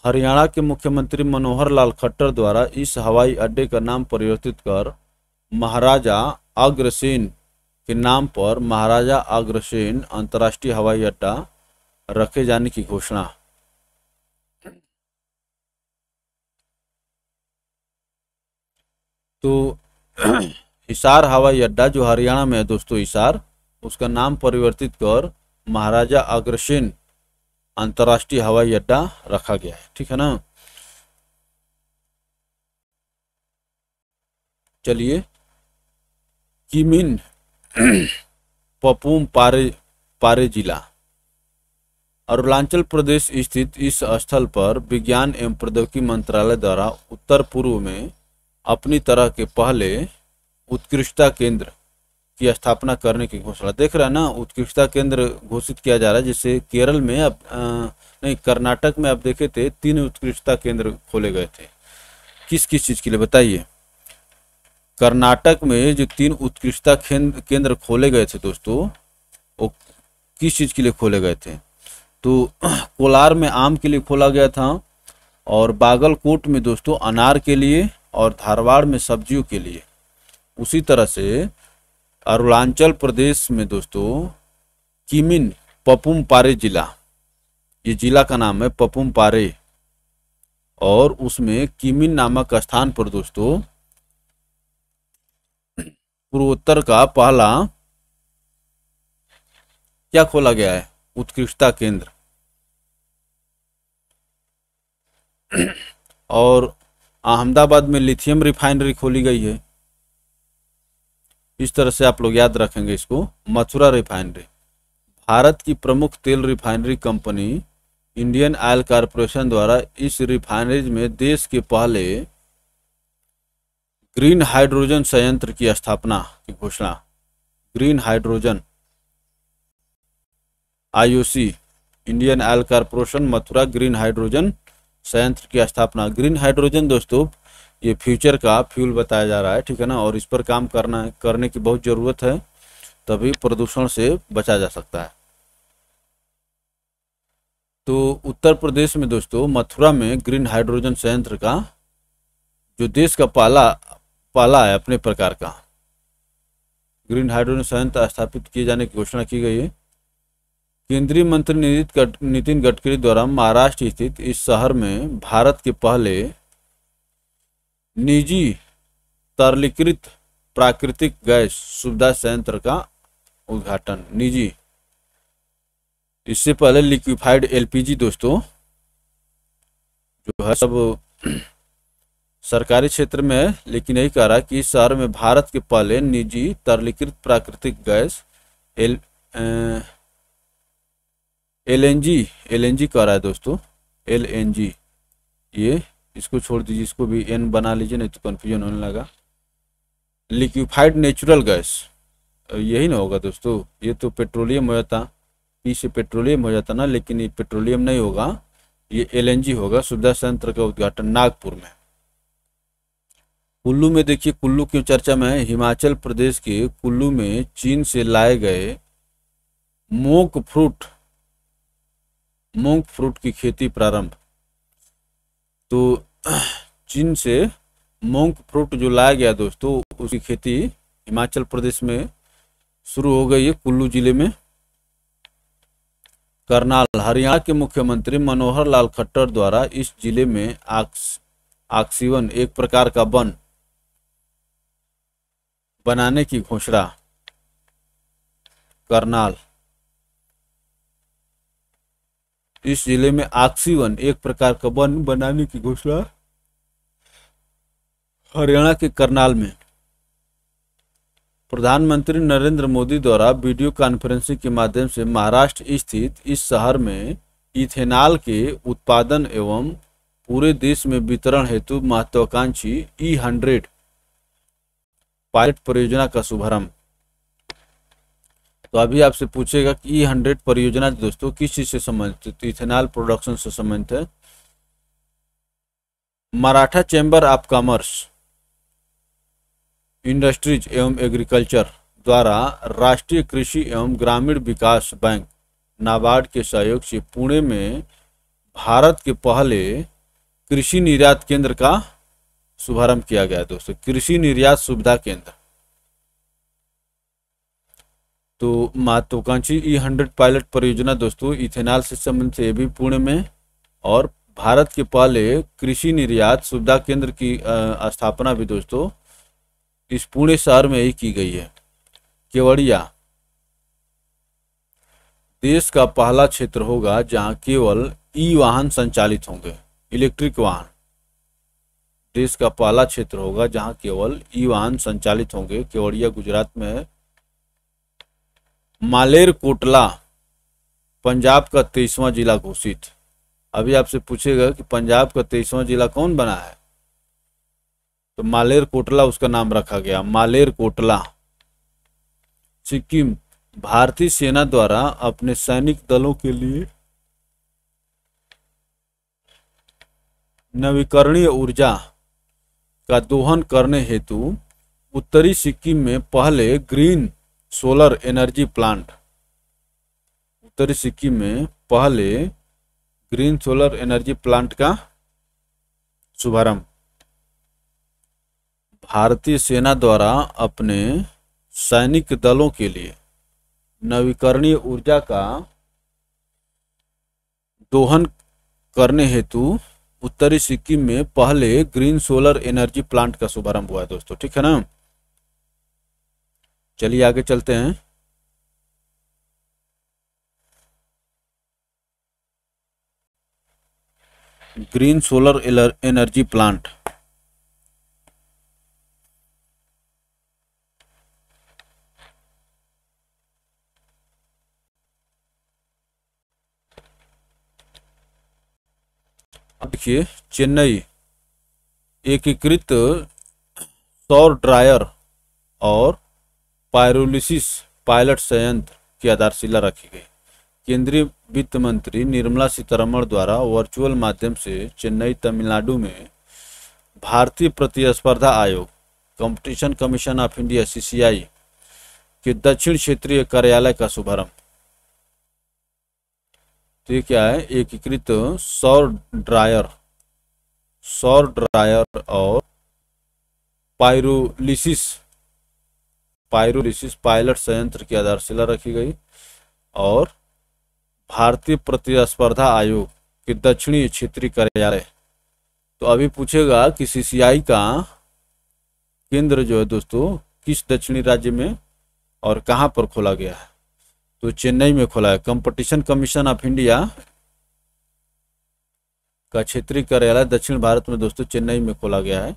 हरियाणा के मुख्यमंत्री मनोहर लाल खट्टर द्वारा इस हवाई अड्डे का नाम परिवर्तित कर महाराजा अग्रसेन के नाम पर महाराजा अग्रसेन अंतर्राष्ट्रीय हवाई अड्डा रखे जाने की घोषणा। तो हिसार हवाई अड्डा जो हरियाणा में है दोस्तों, हिसार, उसका नाम परिवर्तित कर महाराजा अग्रसेन अंतर्राष्ट्रीय हवाई अड्डा रखा गया है, ठीक है ना। चलिए, किमिन पपुम पारे जिला, अरुणाचल प्रदेश स्थित इस स्थल पर विज्ञान एवं प्रौद्योगिकी मंत्रालय द्वारा उत्तर पूर्व में अपनी तरह के पहले उत्कृष्टता केंद्र की स्थापना करने की घोषणा। देख रहे हैं ना, उत्कृष्टता केंद्र घोषित किया जा रहा है। जैसे केरल में अब नहीं, कर्नाटक में आप देखे थे 3 उत्कृष्टता केंद्र खोले गए थे। किस किस चीज़ के लिए बताइए। कर्नाटक में जो 3 उत्कृष्टता केंद्र खोले गए थे दोस्तों, वो किस चीज़ के लिए खोले गए थे, तो कोलार में आम के लिए खोला गया था, और बागलकोट में दोस्तों अनार के लिए, और धारवाड़ में सब्जियों के लिए। उसी तरह से अरुणाचल प्रदेश में दोस्तों किमिन पपुम पारे जिला, ये जिला का नाम है पपुम पारे, और उसमें किमिन नामक स्थान पर दोस्तों पूर्वोत्तर का पहला क्या खोला गया है, उत्कृष्टता केंद्र। और अहमदाबाद में लिथियम रिफाइनरी खोली गई है। इस तरह से आप लोग याद रखेंगे इसको। मथुरा रिफाइनरी, भारत की प्रमुख तेल refinery company Indian oil corporation द्वारा इस रिफाइनरी में देश के पहले ग्रीन हाइड्रोजन संयंत्र की स्थापना की घोषणा। Green hydrogen, IOC, Indian oil corporation Mathura green hydrogen संयंत्र की स्थापना। ग्रीन हाइड्रोजन दोस्तों ये फ्यूचर का फ्यूल बताया जा रहा है, ठीक है ना, और इस पर काम करने की बहुत ज़रूरत है, तभी प्रदूषण से बचा जा सकता है। तो उत्तर प्रदेश में दोस्तों मथुरा में ग्रीन हाइड्रोजन संयंत्र का, जो देश का पहला है अपने प्रकार का ग्रीन हाइड्रोजन संयंत्र स्थापित किए जाने की घोषणा की गई है। केंद्रीय मंत्री नितिन गडकरी द्वारा महाराष्ट्र स्थित इस शहर में भारत के पहले निजी तरलीकृत प्राकृतिक गैस सुविधा संयंत्र का उद्घाटन। निजी, इससे पहले लिक्विफाइड एलपीजी दोस्तों जो है सब सरकारी क्षेत्र में है, लेकिन यही कह रहा है कि इस शहर में भारत के पहले निजी तरलीकृत प्राकृतिक गैस एल एलएनजी एलएनजी कह रहा है दोस्तों, एलएनजी। ये इसको छोड़ दीजिए, इसको भी एन बना लीजिए, नहीं तो कन्फ्यूजन होने लगा। लिक्विफाइड नेचुरल गैस, यही ना होगा दोस्तों, ये तो पेट्रोलियम हो जाता, पी से पेट्रोलियम हो जाता ना, लेकिन ये पेट्रोलियम नहीं होगा, ये एलएनजी होगा। सुविधा संयंत्र का उद्घाटन नागपुर में। कुल्लू में देखिए, कुल्लू की चर्चा में है। हिमाचल प्रदेश के कुल्लू में चीन से लाए गए मोंक फ्रूट की खेती प्रारंभ। तो चीन से मोंक फ्रूट जो लाया गया दोस्तों, उसकी खेती हिमाचल प्रदेश में शुरू हो गई है, कुल्लू जिले में। करनाल, हरियाणा के मुख्यमंत्री मनोहर लाल खट्टर द्वारा इस जिले में ऑक्सीवन, एक प्रकार का वन बनाने की घोषणा। करनाल, इस जिले में ऑक्सीवन, एक प्रकार का वन बनाने की घोषणा हरियाणा के करनाल में। प्रधानमंत्री नरेंद्र मोदी द्वारा वीडियो कॉन्फ्रेंसिंग के माध्यम से महाराष्ट्र स्थित इस शहर में इथेनॉल के उत्पादन एवं पूरे देश में वितरण हेतु महत्वाकांक्षी E100 पायलट परियोजना का शुभारंभ। तो अभी आपसे पूछेगा कि E100 परियोजना दोस्तों किस चीज से संबंधित है, तो इथेनॉल प्रोडक्शन से संबंधित है। Maratha chamber of commerce, industries एवं एग्रीकल्चर द्वारा राष्ट्रीय कृषि एवं ग्रामीण विकास बैंक नाबार्ड के सहयोग से पुणे में भारत के पहले कृषि निर्यात केंद्र का शुभारंभ किया गया दोस्तों, कृषि निर्यात सुविधा केंद्र। तो महत्वाकांक्षी E100 पायलट परियोजना दोस्तों इथेनॉल से संबंधित है, भी पुणे में। और भारत के पहले कृषि निर्यात सुविधा केंद्र की स्थापना भी दोस्तों इस पुणे शहर में ही की गई है। केवड़िया, देश का पहला क्षेत्र होगा जहां केवल ई वाहन संचालित होंगे, इलेक्ट्रिक वाहन। देश का पहला क्षेत्र होगा जहां केवल ई वाहन संचालित होंगे, केवड़िया गुजरात में है। मालेरकोटला, पंजाब का 23वां जिला घोषित। अभी आपसे पूछेगा कि पंजाब का 23वां जिला कौन बना है, तो मालेरकोटला उसका नाम रखा गया, मालेरकोटला। सिक्किम, भारतीय सेना द्वारा अपने सैनिक दलों के लिए नवीकरणीय ऊर्जा का दोहन करने हेतु उत्तरी सिक्किम में पहले ग्रीन सोलर एनर्जी प्लांट, उत्तरी सिक्किम में पहले ग्रीन सोलर एनर्जी प्लांट का शुभारंभ। भारतीय सेना द्वारा अपने सैनिक दलों के लिए नवीकरणीय ऊर्जा का दोहन करने हेतु उत्तरी सिक्किम में पहले ग्रीन सोलर एनर्जी प्लांट का शुभारंभ हुआ है दोस्तों, ठीक है ना। चलिए आगे चलते हैं। ग्रीन सोलर एनर्जी प्लांट, देखिए चेन्नई एकीकृत सौर ड्रायर और पायरोलिसिस पायलट संयंत्र की आधारशिला रखी गई। केंद्रीय वित्त मंत्री निर्मला सीतारमण द्वारा वर्चुअल माध्यम से चेन्नई तमिलनाडु में भारतीय प्रतिस्पर्धा आयोग, competition commission of India CCI के दक्षिण क्षेत्रीय कार्यालय का शुभारंभ। तो ये क्या है, एकीकृत सौर ड्रायर और पायरोलिसिस पायलट संयंत्र की आधारशिला रखी गई। और भारतीय प्रतिस्पर्धा आयोग के दक्षिणी क्षेत्रीय कार्यालय। तो अभी पूछेगा कि CCI का केंद्र जो है दोस्तों किस दक्षिणी राज्य में और कहां पर खोला गया है, तो चेन्नई में खोला है। कंपटीशन कमीशन ऑफ इंडिया का क्षेत्रीय कार्यालय दक्षिण भारत में दोस्तों चेन्नई में खोला गया है।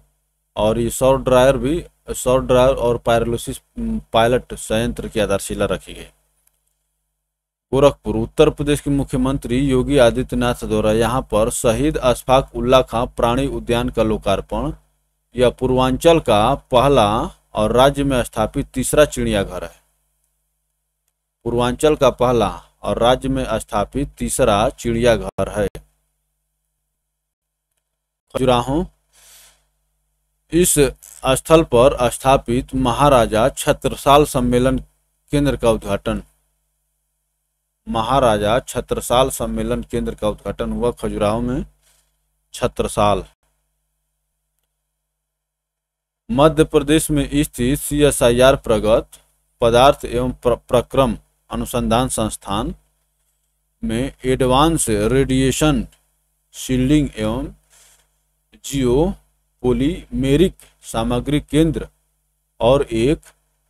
और ये सौर ड्रायर और पायरोलिसिस पायलट संयंत्र की आधारशिला रखी गई। गोरखपुर, उत्तर प्रदेश के मुख्यमंत्री योगी आदित्यनाथ द्वारा यहाँ पर शहीद अशफाक उल्ला खां प्राणी उद्यान का लोकार्पण। यह पूर्वांचल का पहला और राज्य में स्थापित तीसरा चिड़ियाघर है। पूर्वांचल का पहला और राज्य में स्थापित तीसरा चिड़ियाघर है। खजुराहो, इस स्थल पर स्थापित महाराजा छत्रसाल सम्मेलन केंद्र का उद्घाटन। महाराजा छत्रसाल सम्मेलन केंद्र का उद्घाटन हुआ खजुराहो में। छत्रसाल। मध्य प्रदेश में स्थित CSIR प्रगत पदार्थ एवं प्रक्रम अनुसंधान संस्थान में एडवांस रेडिएशन शील्डिंग एवं जियो पॉलीमेरिक सामग्री केंद्र और एक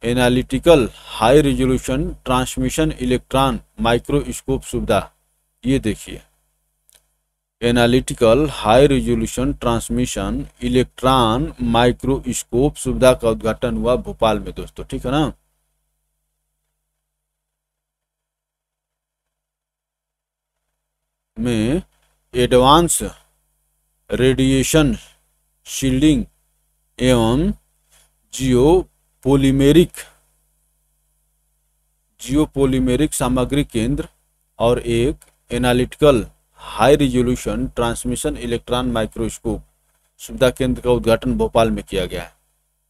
analytical high resolution transmission electron microscope सुविधा। ये देखिए, analytical high resolution transmission electron microscope सुविधा का उद्घाटन हुआ भोपाल में दोस्तों, ठीक है ना। में एडवांस रेडिएशन शील्डिंग एवं जियोपॉलीमेरिक सामग्री केंद्र और एक analytical high resolution transmission electron microscope सुविधा केंद्र का उद्घाटन भोपाल में किया गया है।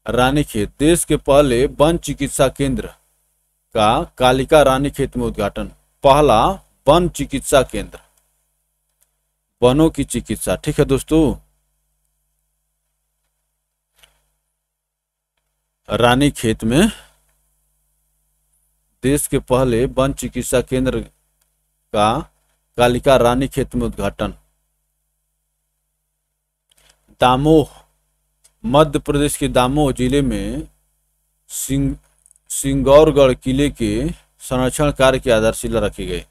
रानीखेत, देश के पहले वन चिकित्सा केंद्र का कालिका रानीखेत में उद्घाटन। पहला वन चिकित्सा केंद्र, वनों की चिकित्सा, ठीक है दोस्तों। रानीखेत में देश के पहले वन चिकित्सा केंद्र का कालिका रानीखेत में उद्घाटन। दामोह, मध्य प्रदेश के दामोह जिले में सिंगौरगढ़ किले के संरक्षण कार्य की आधारशिला रखी गई।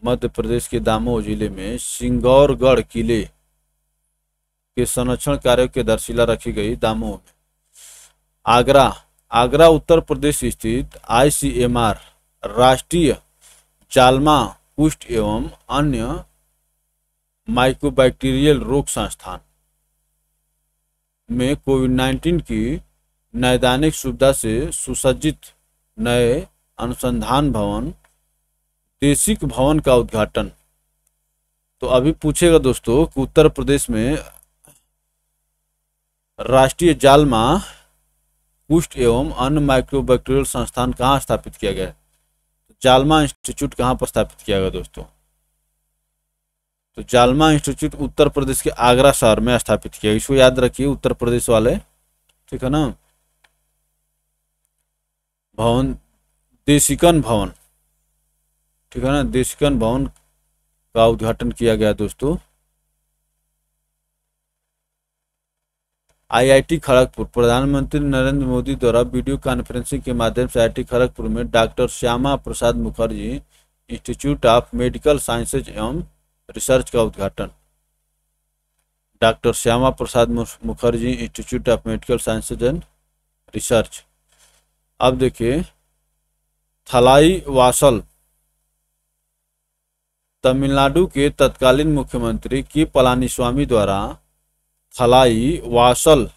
मध्य प्रदेश के दामोह जिले में सिंगौरगढ़ किले के संरक्षण कार्य की आधारशिला रखी गई दामोह में। आगरा उत्तर प्रदेश स्थित ICMR राष्ट्रीय जालमा कुष्ठ एवं अन्य माइक्रोबैक्टीरियल रोग संस्थान में कोविड-19 की नैदानिक सुविधा से सुसज्जित नए अनुसंधान भवन देशिक भवन का उद्घाटन। तो अभी पूछेगा दोस्तों कि उत्तर प्रदेश में राष्ट्रीय जालमा कुष्ठ एवं अन्य माइक्रोबैक्टीरियल संस्थान कहाँ स्थापित किया गया है? जालमा इंस्टीट्यूट कहाँ पर स्थापित किया गया दोस्तों? तो जालमा इंस्टीट्यूट उत्तर प्रदेश के आगरा शहर में स्थापित किया। इसको याद रखिए उत्तर प्रदेश वाले, ठीक है ना। भवन देशिकन भवन, ठीक है ना, देशिकन भवन का उद्घाटन किया गया दोस्तों। IIT खड़गपुर, प्रधानमंत्री नरेंद्र मोदी द्वारा वीडियो कॉन्फ्रेंसिंग के माध्यम से IIT खड़गपुर में doctor Shyama Prasad Mukherjee institute of medical sciences एवं रिसर्च का उद्घाटन। Doctor Shyama Prasad Mukherjee institute of medical sciences and research. अब देखिए, थलाई वासल, तमिलनाडु के तत्कालीन मुख्यमंत्री के पलानीस्वामी द्वारा थलाई वासल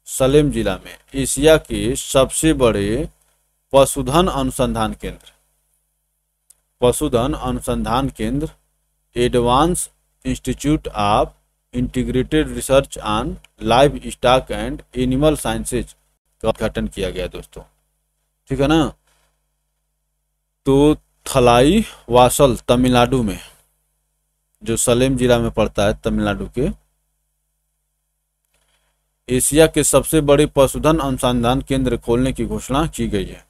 सलेम जिला में एशिया के सबसे बड़े पशुधन अनुसंधान केंद्र advance institute of integrated research on live stock and animal sciences का उद्घाटन किया गया दोस्तों, ठीक है ना। तो थलाई वासल तमिलनाडु में, जो सलेम जिला में पड़ता है तमिलनाडु के, एशिया के सबसे बड़े पशुधन अनुसंधान केंद्र खोलने की घोषणा की गई है।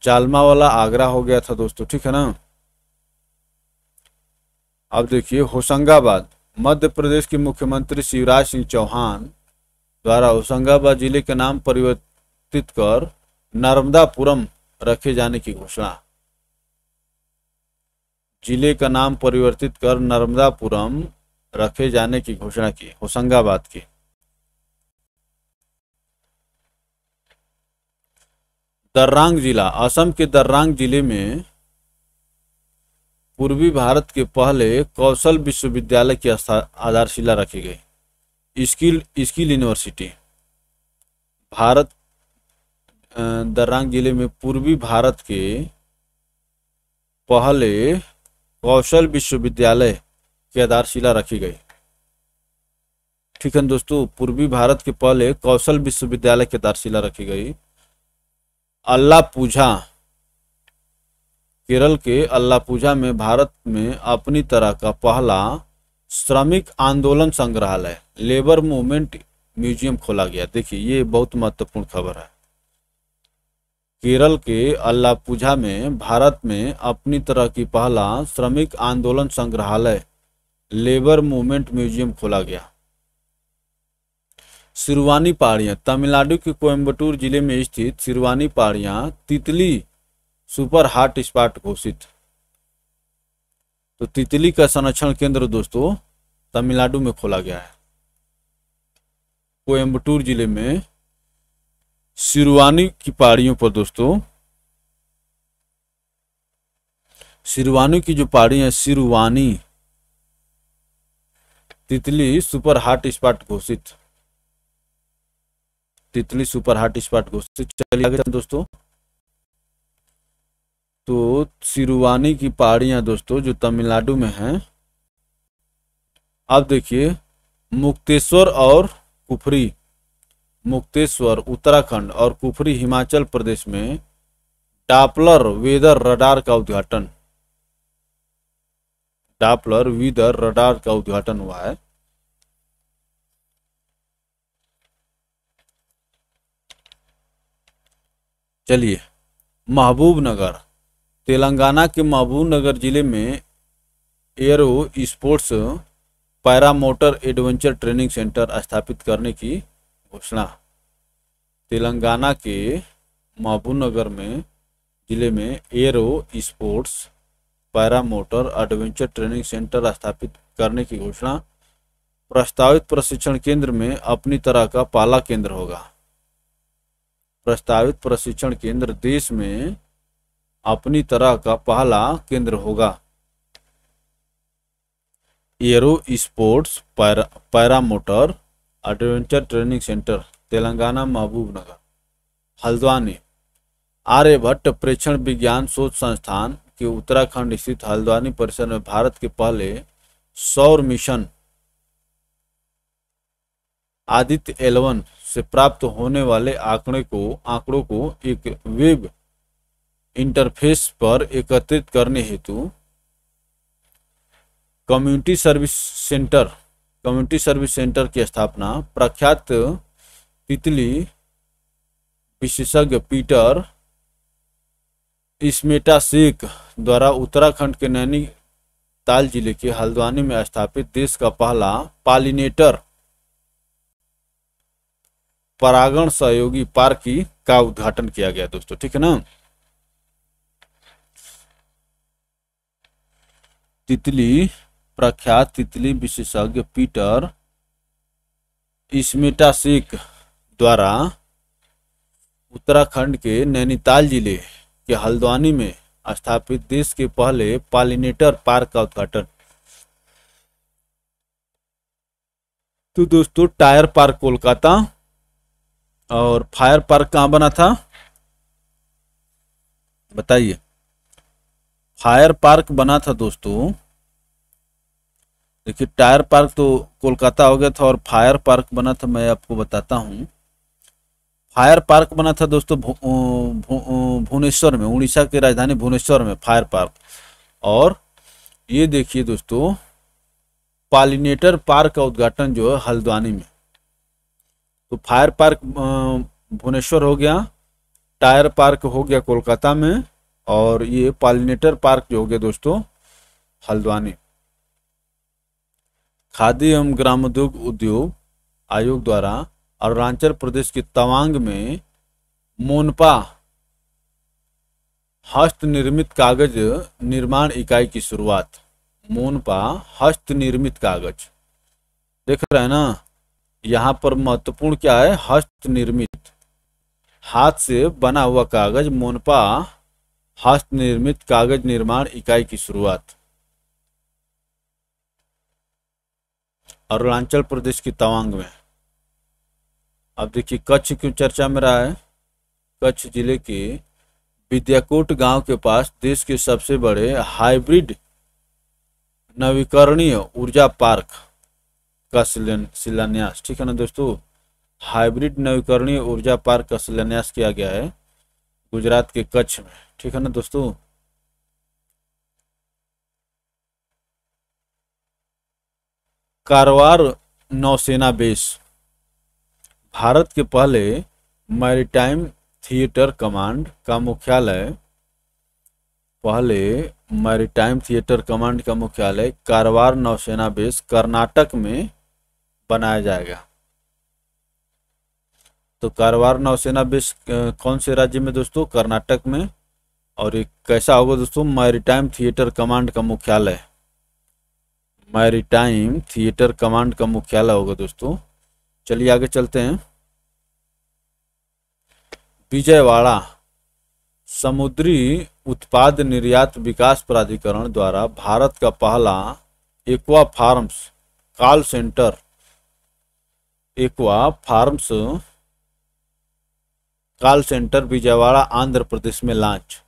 जालमा वाला आगरा हो गया था दोस्तों, ठीक है ना। अब देखिए, होशंगाबाद, मध्य प्रदेश के मुख्यमंत्री शिवराज सिंह चौहान द्वारा होशंगाबाद जिले के नाम परिवर्तित कर नर्मदापुरम रखे जाने की घोषणा। जिले का नाम परिवर्तित कर नर्मदापुरम रखे जाने की घोषणा की? होशंगाबाद की। दर्रांग जिला, असम के दर्रांग जिले में पूर्वी भारत के पहले कौशल विश्वविद्यालय की आधारशिला रखी गई। Skill university. भारत दर्रांग जिले में पूर्वी भारत के पहले कौशल विश्वविद्यालय की आधारशिला रखी गई। ठीक है दोस्तों, पूर्वी भारत के पहले कौशल विश्वविद्यालय की आधारशिला रखी गई। अल्लापुझा, केरल के अल्लापुझा में भारत में अपनी तरह का पहला श्रमिक आंदोलन संग्रहालय लेबर मूवमेंट म्यूजियम खोला गया। देखिए ये बहुत महत्वपूर्ण खबर है। केरल के अल्लापुझा में भारत में अपनी तरह की पहला श्रमिक आंदोलन संग्रहालय लेबर मूवमेंट म्यूजियम खोला गया। सिरवानी पहाड़ियाँ, तमिलनाडु के कोयम्बटूर जिले में स्थित सिरवानी पहाड़ियाँ तितली सुपर हॉट स्पॉट घोषित। तो तितली का संरक्षण केंद्र दोस्तों तमिलनाडु में खोला गया है, कोयम्बटूर जिले में सिरवानी की पहाड़ियों पर। दोस्तों सिरवानी की जो पहाड़ी है, सिरवानी तितली सुपर हॉट स्पॉट घोषित। तितली सुपर हॉट स्पॉट घोषित। चलिए आगे दोस्तों। तो सिरवानी की पहाड़ियां दोस्तों जो तमिलनाडु में हैं। अब देखिए मुक्तेश्वर और कुफरी, मुक्तेश्वर उत्तराखंड और कुफरी हिमाचल प्रदेश में डापलर वेदर रडार का उद्घाटन, डापलर वेदर रडार का उद्घाटन हुआ है। चलिए महबूबनगर, तेलंगाना के महबूबनगर जिले में arrow sports paramotor adventure training centre स्थापित करने की घोषणा। तेलंगाना के महबूबनगर में जिले में arrow sports paramotor adventure training centre स्थापित करने की घोषणा। प्रस्तावित प्रशिक्षण केंद्र में अपनी तरह का पहला केंद्र होगा। प्रस्तावित प्रशिक्षण केंद्र देश में अपनी तरह का पहला केंद्र होगा। Aero sports paramotor adventure training centre Telangana Mahbubnagar. Haldwani, Aryabhatta प्रेक्षण विज्ञान शोध संस्थान के उत्तराखंड स्थित हल्द्वानी परिसर में भारत के पहले सौर मिशन आदित्य L1 से प्राप्त होने वाले आंकड़ों को एक वेब इंटरफेस पर एकत्रित करने हेतु कम्युनिटी सर्विस सेंटर की स्थापना प्रख्यात तितली विशेषज्ञ पीटर स्मेटासेक द्वारा उत्तराखंड के नैनीताल जिले के हल्द्वानी में स्थापित देश का पहला पॉलिनेटर परागण सहयोगी पार्क का उद्घाटन किया गया दोस्तों। ठीक है ना। प्रख्यात तितली विशेषज्ञ पीटर स्मेटासेक द्वारा उत्तराखंड के नैनीताल जिले के हल्द्वानी में स्थापित देश के पहले पॉलिनेटर पार्क का उद्घाटन। तो दोस्तों टायर पार्क कोलकाता और फायर पार्क कहाँ बना था बताइए। फायर पार्क बना था दोस्तों, देखिए टायर पार्क तो कोलकाता हो गया था और फायर पार्क बना था, मैं आपको बताता हूँ। फायर पार्क बना था दोस्तों भुवनेश्वर में, उड़ीसा की राजधानी भुवनेश्वर में फायर पार्क। और ये देखिए दोस्तों पॉलिनेटर पार्क का उद्घाटन जो है हल्द्वानी में। तो फायर पार्क भुवनेश्वर हो गया, टायर पार्क हो गया कोलकाता में, और ये पॉलिनेटर पार्क जो हो गया दोस्तों हल्द्वानी। खाद्य एवं ग्रामोद्योग आयोग द्वारा अरुणाचल प्रदेश के तवांग में मोनपा हस्त निर्मित कागज निर्माण इकाई की शुरुआत। मोनपा हस्त निर्मित कागज, देख रहे हैं ना, यहाँ पर महत्वपूर्ण क्या है, हस्त निर्मित, हाथ से बना हुआ कागज। मोनपा हस्त निर्मित कागज निर्माण इकाई की शुरुआत। अरुणाचल प्रदेश की तवांग में। अब देखिए कच्छ क्यों चर्चा में रहा है। कच्छ जिले के विद्याकोट गांव के पास देश के सबसे बड़े हाइब्रिड नवीकरणीय ऊर्जा पार्क का शिलान्यास, ठीक है ना दोस्तों, हाइब्रिड नवीकरणीय ऊर्जा पार्क का शिलान्यास किया गया है गुजरात के कच्छ में, ठीक है ना दोस्तों। कारवार नौसेना बेस, भारत के पहले मैरीटाइम थिएटर कमांड का मुख्यालय, पहले मैरीटाइम थिएटर कमांड का मुख्यालय कारवार नौसेना बेस कर्नाटक में बनाया जाएगा। तो कारवार नौसेना बेस कौन से राज्य में दोस्तों, कर्नाटक में। और एक कैसा होगा दोस्तों, मैरीटाइम थिएटर कमांड का मुख्यालय, मैरीटाइम थिएटर कमांड का मुख्यालय होगा दोस्तों। चलिए आगे चलते हैं। विजयवाड़ा समुद्री उत्पाद निर्यात विकास प्राधिकरण द्वारा भारत का पहला aqua farms call centre, aqua farms call centre Vijayawada Andhra Pradesh में लॉन्च।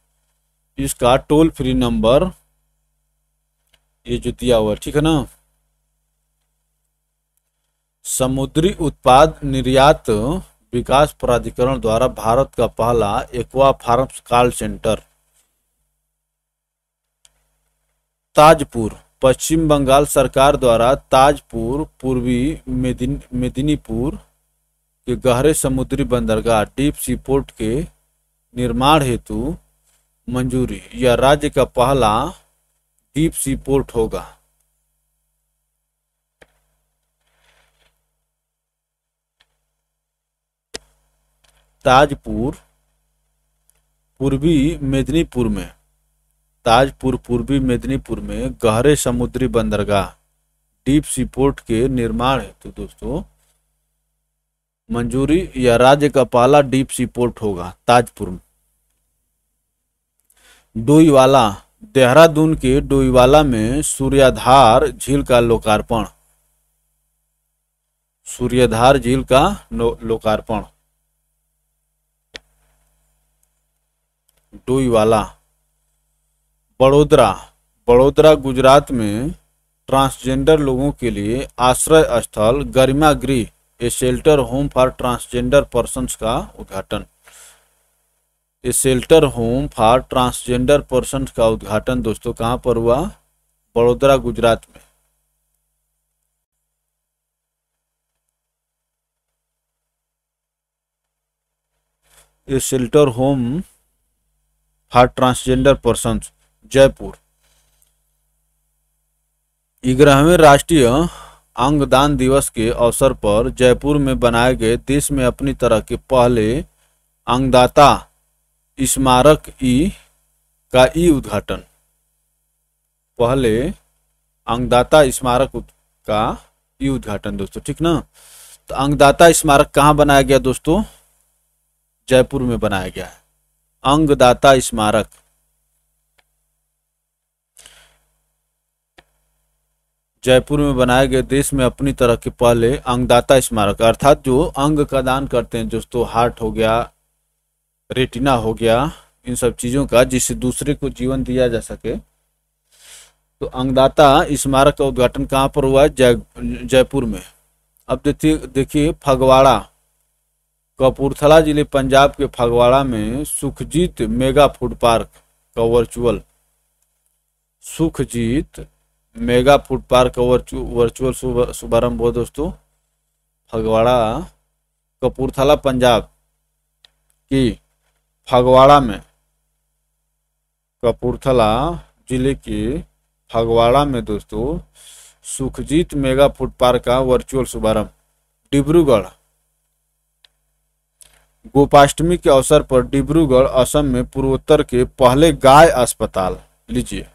इसका टोल फ्री नंबर ये जो दिया हुआ, ठीक है ना, समुद्री उत्पाद निर्यात विकास प्राधिकरण द्वारा भारत का पहला aqua farms call centre. Tajpur, Paschim Bangal सरकार द्वारा ताजपुर पूर्वी मेदिनीपुर के गहरे समुद्री बंदरगाह डीप सी पोर्ट के निर्माण हेतु मंजूरी। यह राज्य का पहला डीप सी पोर्ट होगा। ताजपुर पूर्वी मेदिनीपुर में, ताजपुर पूर्वी मेदिनीपुर में गहरे समुद्री बंदरगाह डीप सी पोर्ट के निर्माण हेतु दोस्तों मंजूरी। यह राज्य का पहला डीप सी पोर्ट होगा ताजपुर में। डोईवाला, देहरादून के डोईवाला में सूर्याधार झील का लोकार्पण, सूर्याधार झील का लोकार्पण। डोईवाला। बड़ोदरा, बड़ोदरा गुजरात में ट्रांसजेंडर लोगों के लिए आश्रय स्थल Garima Greh a shelter home for transgender persons का उद्घाटन। A shelter home for transgender persons का उद्घाटन दोस्तों कहां पर हुआ, बड़ोदरा गुजरात में। A shelter home for transgender persons Jaipur. 11वें राष्ट्रीय अंगदान दिवस के अवसर पर जयपुर में बनाए गए देश में अपनी तरह के पहले अंगदाता स्मारक का उद्घाटन, पहले अंगदाता स्मारक का उद्घाटन दोस्तों, ठीक ना। तो अंगदाता स्मारक कहाँ बनाया गया दोस्तों, जयपुर में बनाया गया है अंगदाता स्मारक। जयपुर में बनाए गए देश में अपनी तरह के पहले अंगदाता स्मारक, अर्थात जो अंग का दान करते हैं दोस्तों, हार्ट हो गया, रेटिना हो गया, इन सब चीज़ों का, जिससे दूसरे को जीवन दिया जा सके। तो अंगदाता स्मारक का उद्घाटन कहाँ पर हुआ है, जयपुर में। अब देखिए फगवाड़ा, कपूरथला जिले पंजाब के फगवाड़ा में सुखजीत मेगा फूड पार्क का virtual, Sukhjit mega food park का वर्चुअल शुभारंभ हुआ दोस्तों। फगवाड़ा, कपूरथला पंजाब की फगवाड़ा में, कपूरथला जिले के फगवाड़ा में दोस्तों सुखजीत मेगा फूड पार्क का वर्चुअल शुभारंभ। डिब्रूगढ़, गोपाष्टमी के अवसर पर डिब्रूगढ़ असम में पूर्वोत्तर के पहले गाय अस्पताल लीजिए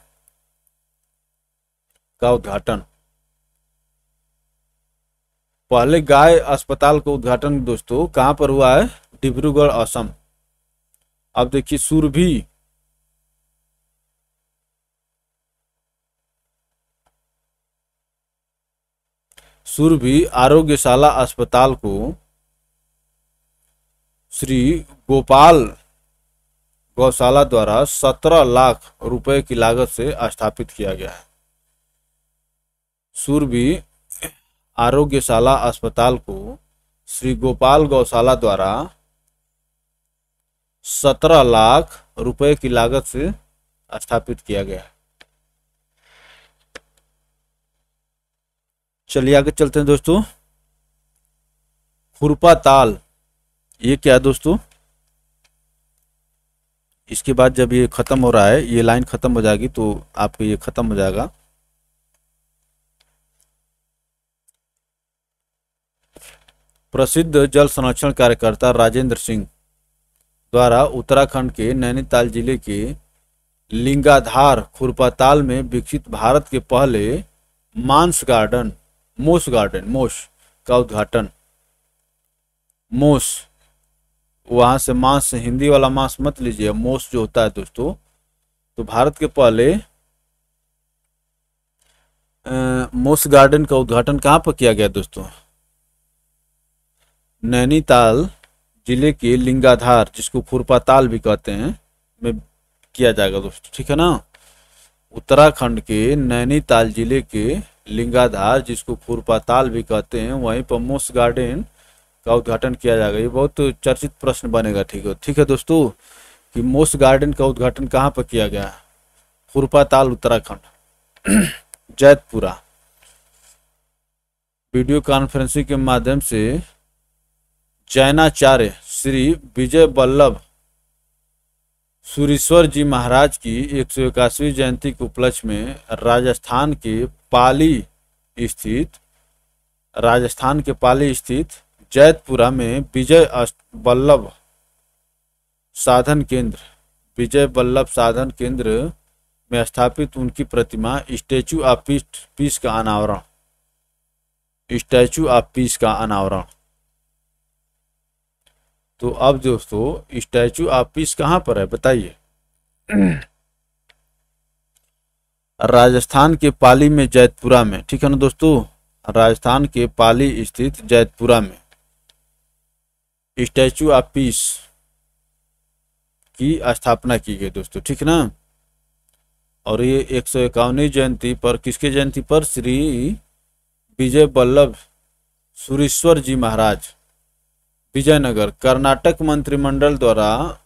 का उद्घाटन। पहले गाय अस्पताल का उद्घाटन दोस्तों कहां पर हुआ है? डिब्रूगढ़ असम। अब देखिए सुरभि आरोग्यशाला अस्पताल को श्री गोपाल गौशाला द्वारा 17 लाख रुपए की लागत से स्थापित किया गया है। सुरभि आरोग्यशाला अस्पताल को श्री गोपाल गौशाला द्वारा 17 लाख रुपए की लागत से स्थापित किया गया है। चलिए आगे चलते हैं दोस्तों। खुरपा ताल ये क्या है दोस्तों? इसके बाद जब ये खत्म हो रहा है, ये लाइन खत्म हो जाएगी तो आपको ये खत्म हो जाएगा। प्रसिद्ध जल संरक्षण कार्यकर्ता राजेंद्र सिंह द्वारा उत्तराखंड के नैनीताल जिले के लिंगाधार खुरपाताल में विकसित भारत के पहले मोस गार्डन का उद्घाटन। मोस, वहां से मांस, हिंदी वाला मांस मत लीजिए, मोस जो होता है दोस्तों। तो भारत के पहले मोस गार्डन का उद्घाटन कहां पर किया गया दोस्तों? नैनीताल जिले के लिंगाधार, जिसको खुरपाताल भी कहते हैं, में किया जाएगा दोस्तों, ठीक है ना। उत्तराखंड के नैनीताल जिले के लिंगाधार, जिसको खुरपाताल भी कहते हैं, वहीं पर मोस गार्डन का उद्घाटन किया जाएगा। ये बहुत चर्चित प्रश्न बनेगा, ठीक है दोस्तों, कि मोस गार्डन का उद्घाटन कहाँ पर किया गया? खुरपाताल, उत्तराखंड, जैतपुरा। वीडियो कॉन्फ्रेंसिंग के माध्यम से जैनाचार्य श्री विजय वल्लभ सुरीश्वर जी महाराज की 181वीं जयंती के उपलक्ष्य में राजस्थान के पाली स्थित जैतपुरा में विजय वल्लभ साधन केंद्र में स्थापित उनकी प्रतिमा स्टैचू ऑफ पीस का अनावरण। तो अब दोस्तों स्टैचू ऑफ पीस कहां पर है बताइए? राजस्थान के पाली में, जैतपुरा में, ठीक है ना दोस्तों। राजस्थान के पाली स्थित जैतपुरा में स्टैचू ऑफ पीस की स्थापना की गई दोस्तों, ठीक है ना। और ये 151वीं जयंती पर, किसके जयंती पर? श्री विजय वल्लभ सुरीश्वर जी महाराज, विजयनगर। कर्नाटक मंत्रिमंडल द्वारा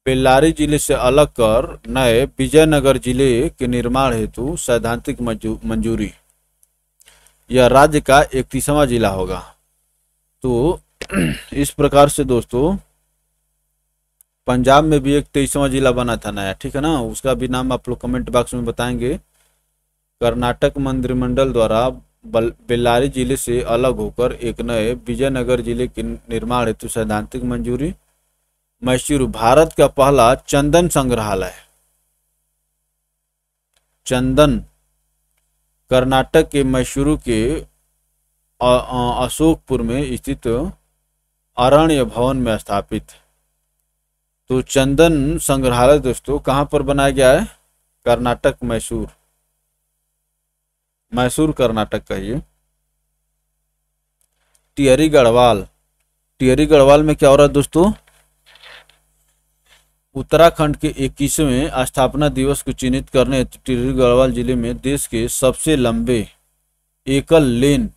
बेल्लारी जिले से अलग कर नए विजयनगर जिले के निर्माण हेतु सैद्धांतिक मंजूरी। यह राज्य का 31वां जिला होगा। तो इस प्रकार से दोस्तों पंजाब में भी एक 23वां जिला बना था नया, ठीक है ना। उसका भी नाम आप लोग कमेंट बॉक्स में बताएंगे। कर्नाटक मंत्रिमंडल द्वारा बेल्लारी जिले से अलग होकर एक नए विजयनगर जिले के निर्माण हेतु सैद्धांतिक मंजूरी। मैसूर, भारत का पहला चंदन संग्रहालय। चंदन कर्नाटक के मैसूर के अशोकपुर में स्थित अरण्य भवन में स्थापित। तो चंदन संग्रहालय दोस्तों कहां पर बनाया गया है? कर्नाटक, मैसूर कर्नाटक का। ये टिहरी गढ़वाल में क्या हो रहा है दोस्तों? उत्तराखंड के 21वें स्थापना दिवस को चिन्हित करने हेतु टिहरी गढ़वाल जिले में देश के सबसे लंबे एकल लेन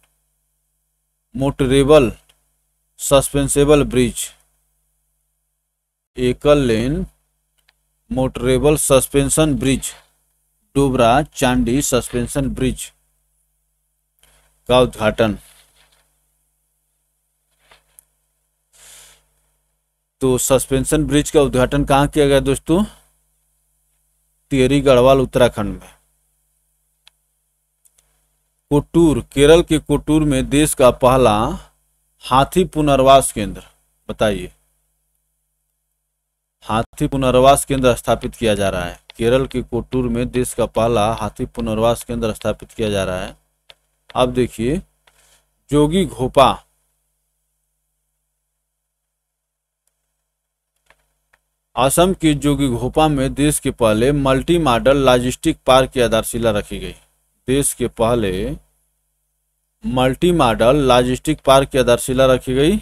मोटरेबल सस्पेंसेबल ब्रिज, सस्पेंशन ब्रिज, डोबरा चांडी सस्पेंशन ब्रिज का उद्घाटन। तो सस्पेंशन ब्रिज का उद्घाटन कहाँ किया गया दोस्तों? टिहरी गढ़वाल, उत्तराखंड में। कोट्टूर, केरल के कोट्टूर में देश का पहला हाथी पुनर्वास केंद्र, बताइए। हाथी पुनर्वास केंद्र स्थापित किया जा रहा है। केरल के कोट्टूर में देश का पहला हाथी पुनर्वास केंद्र स्थापित किया जा रहा है। अब देखिए, जोगी घोपा, असम के जोगी घोपा में देश के पहले मल्टी मॉडल लॉजिस्टिक पार्क की आधारशिला रखी गई। देश के पहले मल्टी मॉडल लॉजिस्टिक पार्क की आधारशिला रखी गई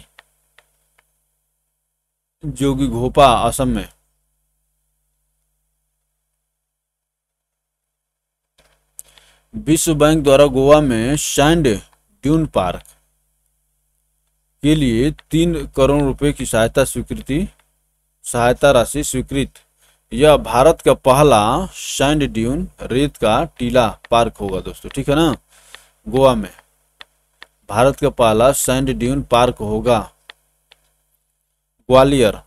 जोगी घोपा, असम में। विश्व बैंक द्वारा गोवा में सैंड ड्यून पार्क के लिए 3 करोड़ रुपए की सहायता राशि स्वीकृत। यह भारत का पहला सैंड ड्यून रेत का टीला पार्क होगा दोस्तों, ठीक है ना। गोवा में भारत का पहला सैंड ड्यून पार्क होगा। ग्वालियर,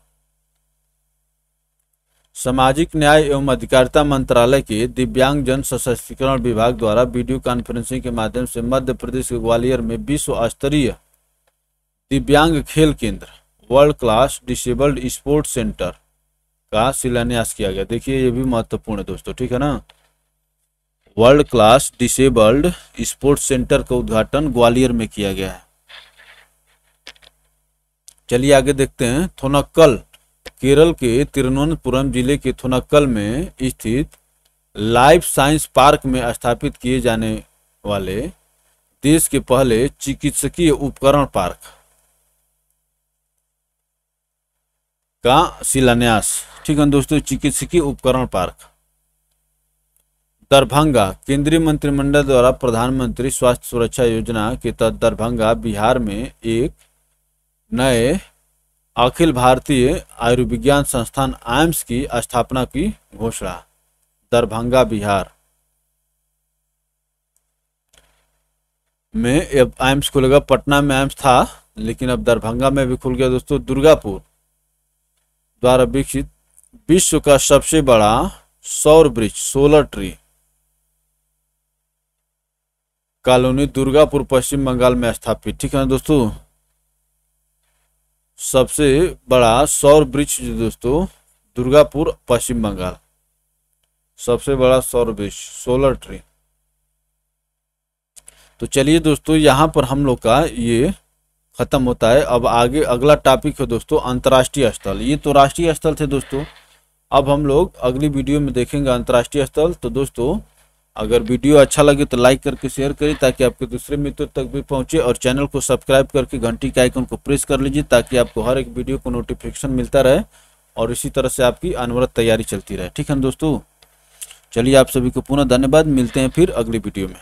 सामाजिक न्याय एवं अधिकारिता मंत्रालय के दिव्यांग जन सशक्तिकरण विभाग द्वारा वीडियो कॉन्फ्रेंसिंग के माध्यम से मध्य प्रदेश के ग्वालियर में विश्व स्तरीय दिव्यांग खेल केंद्र world class disabled sports centre का शिलान्यास किया गया। देखिए, ये भी महत्वपूर्ण है दोस्तों, ठीक है ना। World class disabled sports centre का उद्घाटन ग्वालियर में किया गया है। चलिए आगे देखते हैं। थोनक्कल, केरल के तिरुवनंतपुरम जिले के थोनक्कल में स्थित लाइफ साइंस पार्क में स्थापित किए जाने वाले देश के पहले चिकित्सकीय उपकरण पार्क का शिलान्यास, ठीक है दोस्तों। चिकित्सकीय उपकरण पार्क। दरभंगा, केंद्रीय मंत्रिमंडल द्वारा प्रधानमंत्री स्वास्थ्य सुरक्षा योजना के तहत दरभंगा, बिहार में एक नए अखिल भारतीय आयुर्विज्ञान संस्थान एम्स की स्थापना की घोषणा। दरभंगा, बिहार में अब एम्स खुलेगा। पटना में एम्स था, लेकिन अब दरभंगा में भी खुल गया दोस्तों। दुर्गापुर द्वारा विकसित विश्व का सबसे बड़ा सौर वृक्ष सोलर ट्री कॉलोनी दुर्गापुर, पश्चिम बंगाल में स्थापित, ठीक है ना दोस्तों। सबसे बड़ा सौर वृक्ष दोस्तों दुर्गापुर, पश्चिम बंगाल, सबसे बड़ा सौर वृक्ष सोलर ट्री। तो चलिए दोस्तों, यहाँ पर हम लोग का ये खत्म होता है। अब आगे अगला टॉपिक है दोस्तों अंतर्राष्ट्रीय स्थल। ये तो राष्ट्रीय स्थल थे दोस्तों, अब हम लोग अगली वीडियो में देखेंगे अंतर्राष्ट्रीय स्थल। तो दोस्तों, अगर वीडियो अच्छा लगे तो लाइक करके शेयर करिए ताकि आपके दूसरे मित्रों तक भी पहुंचे, और चैनल को सब्सक्राइब करके घंटी के आइकन को प्रेस कर लीजिए ताकि आपको हर एक वीडियो को नोटिफिकेशन मिलता रहे और इसी तरह से आपकी अनवरत तैयारी चलती रहे, ठीक है दोस्तों। चलिए, आप सभी को पुनः धन्यवाद। मिलते हैं फिर अगली वीडियो में।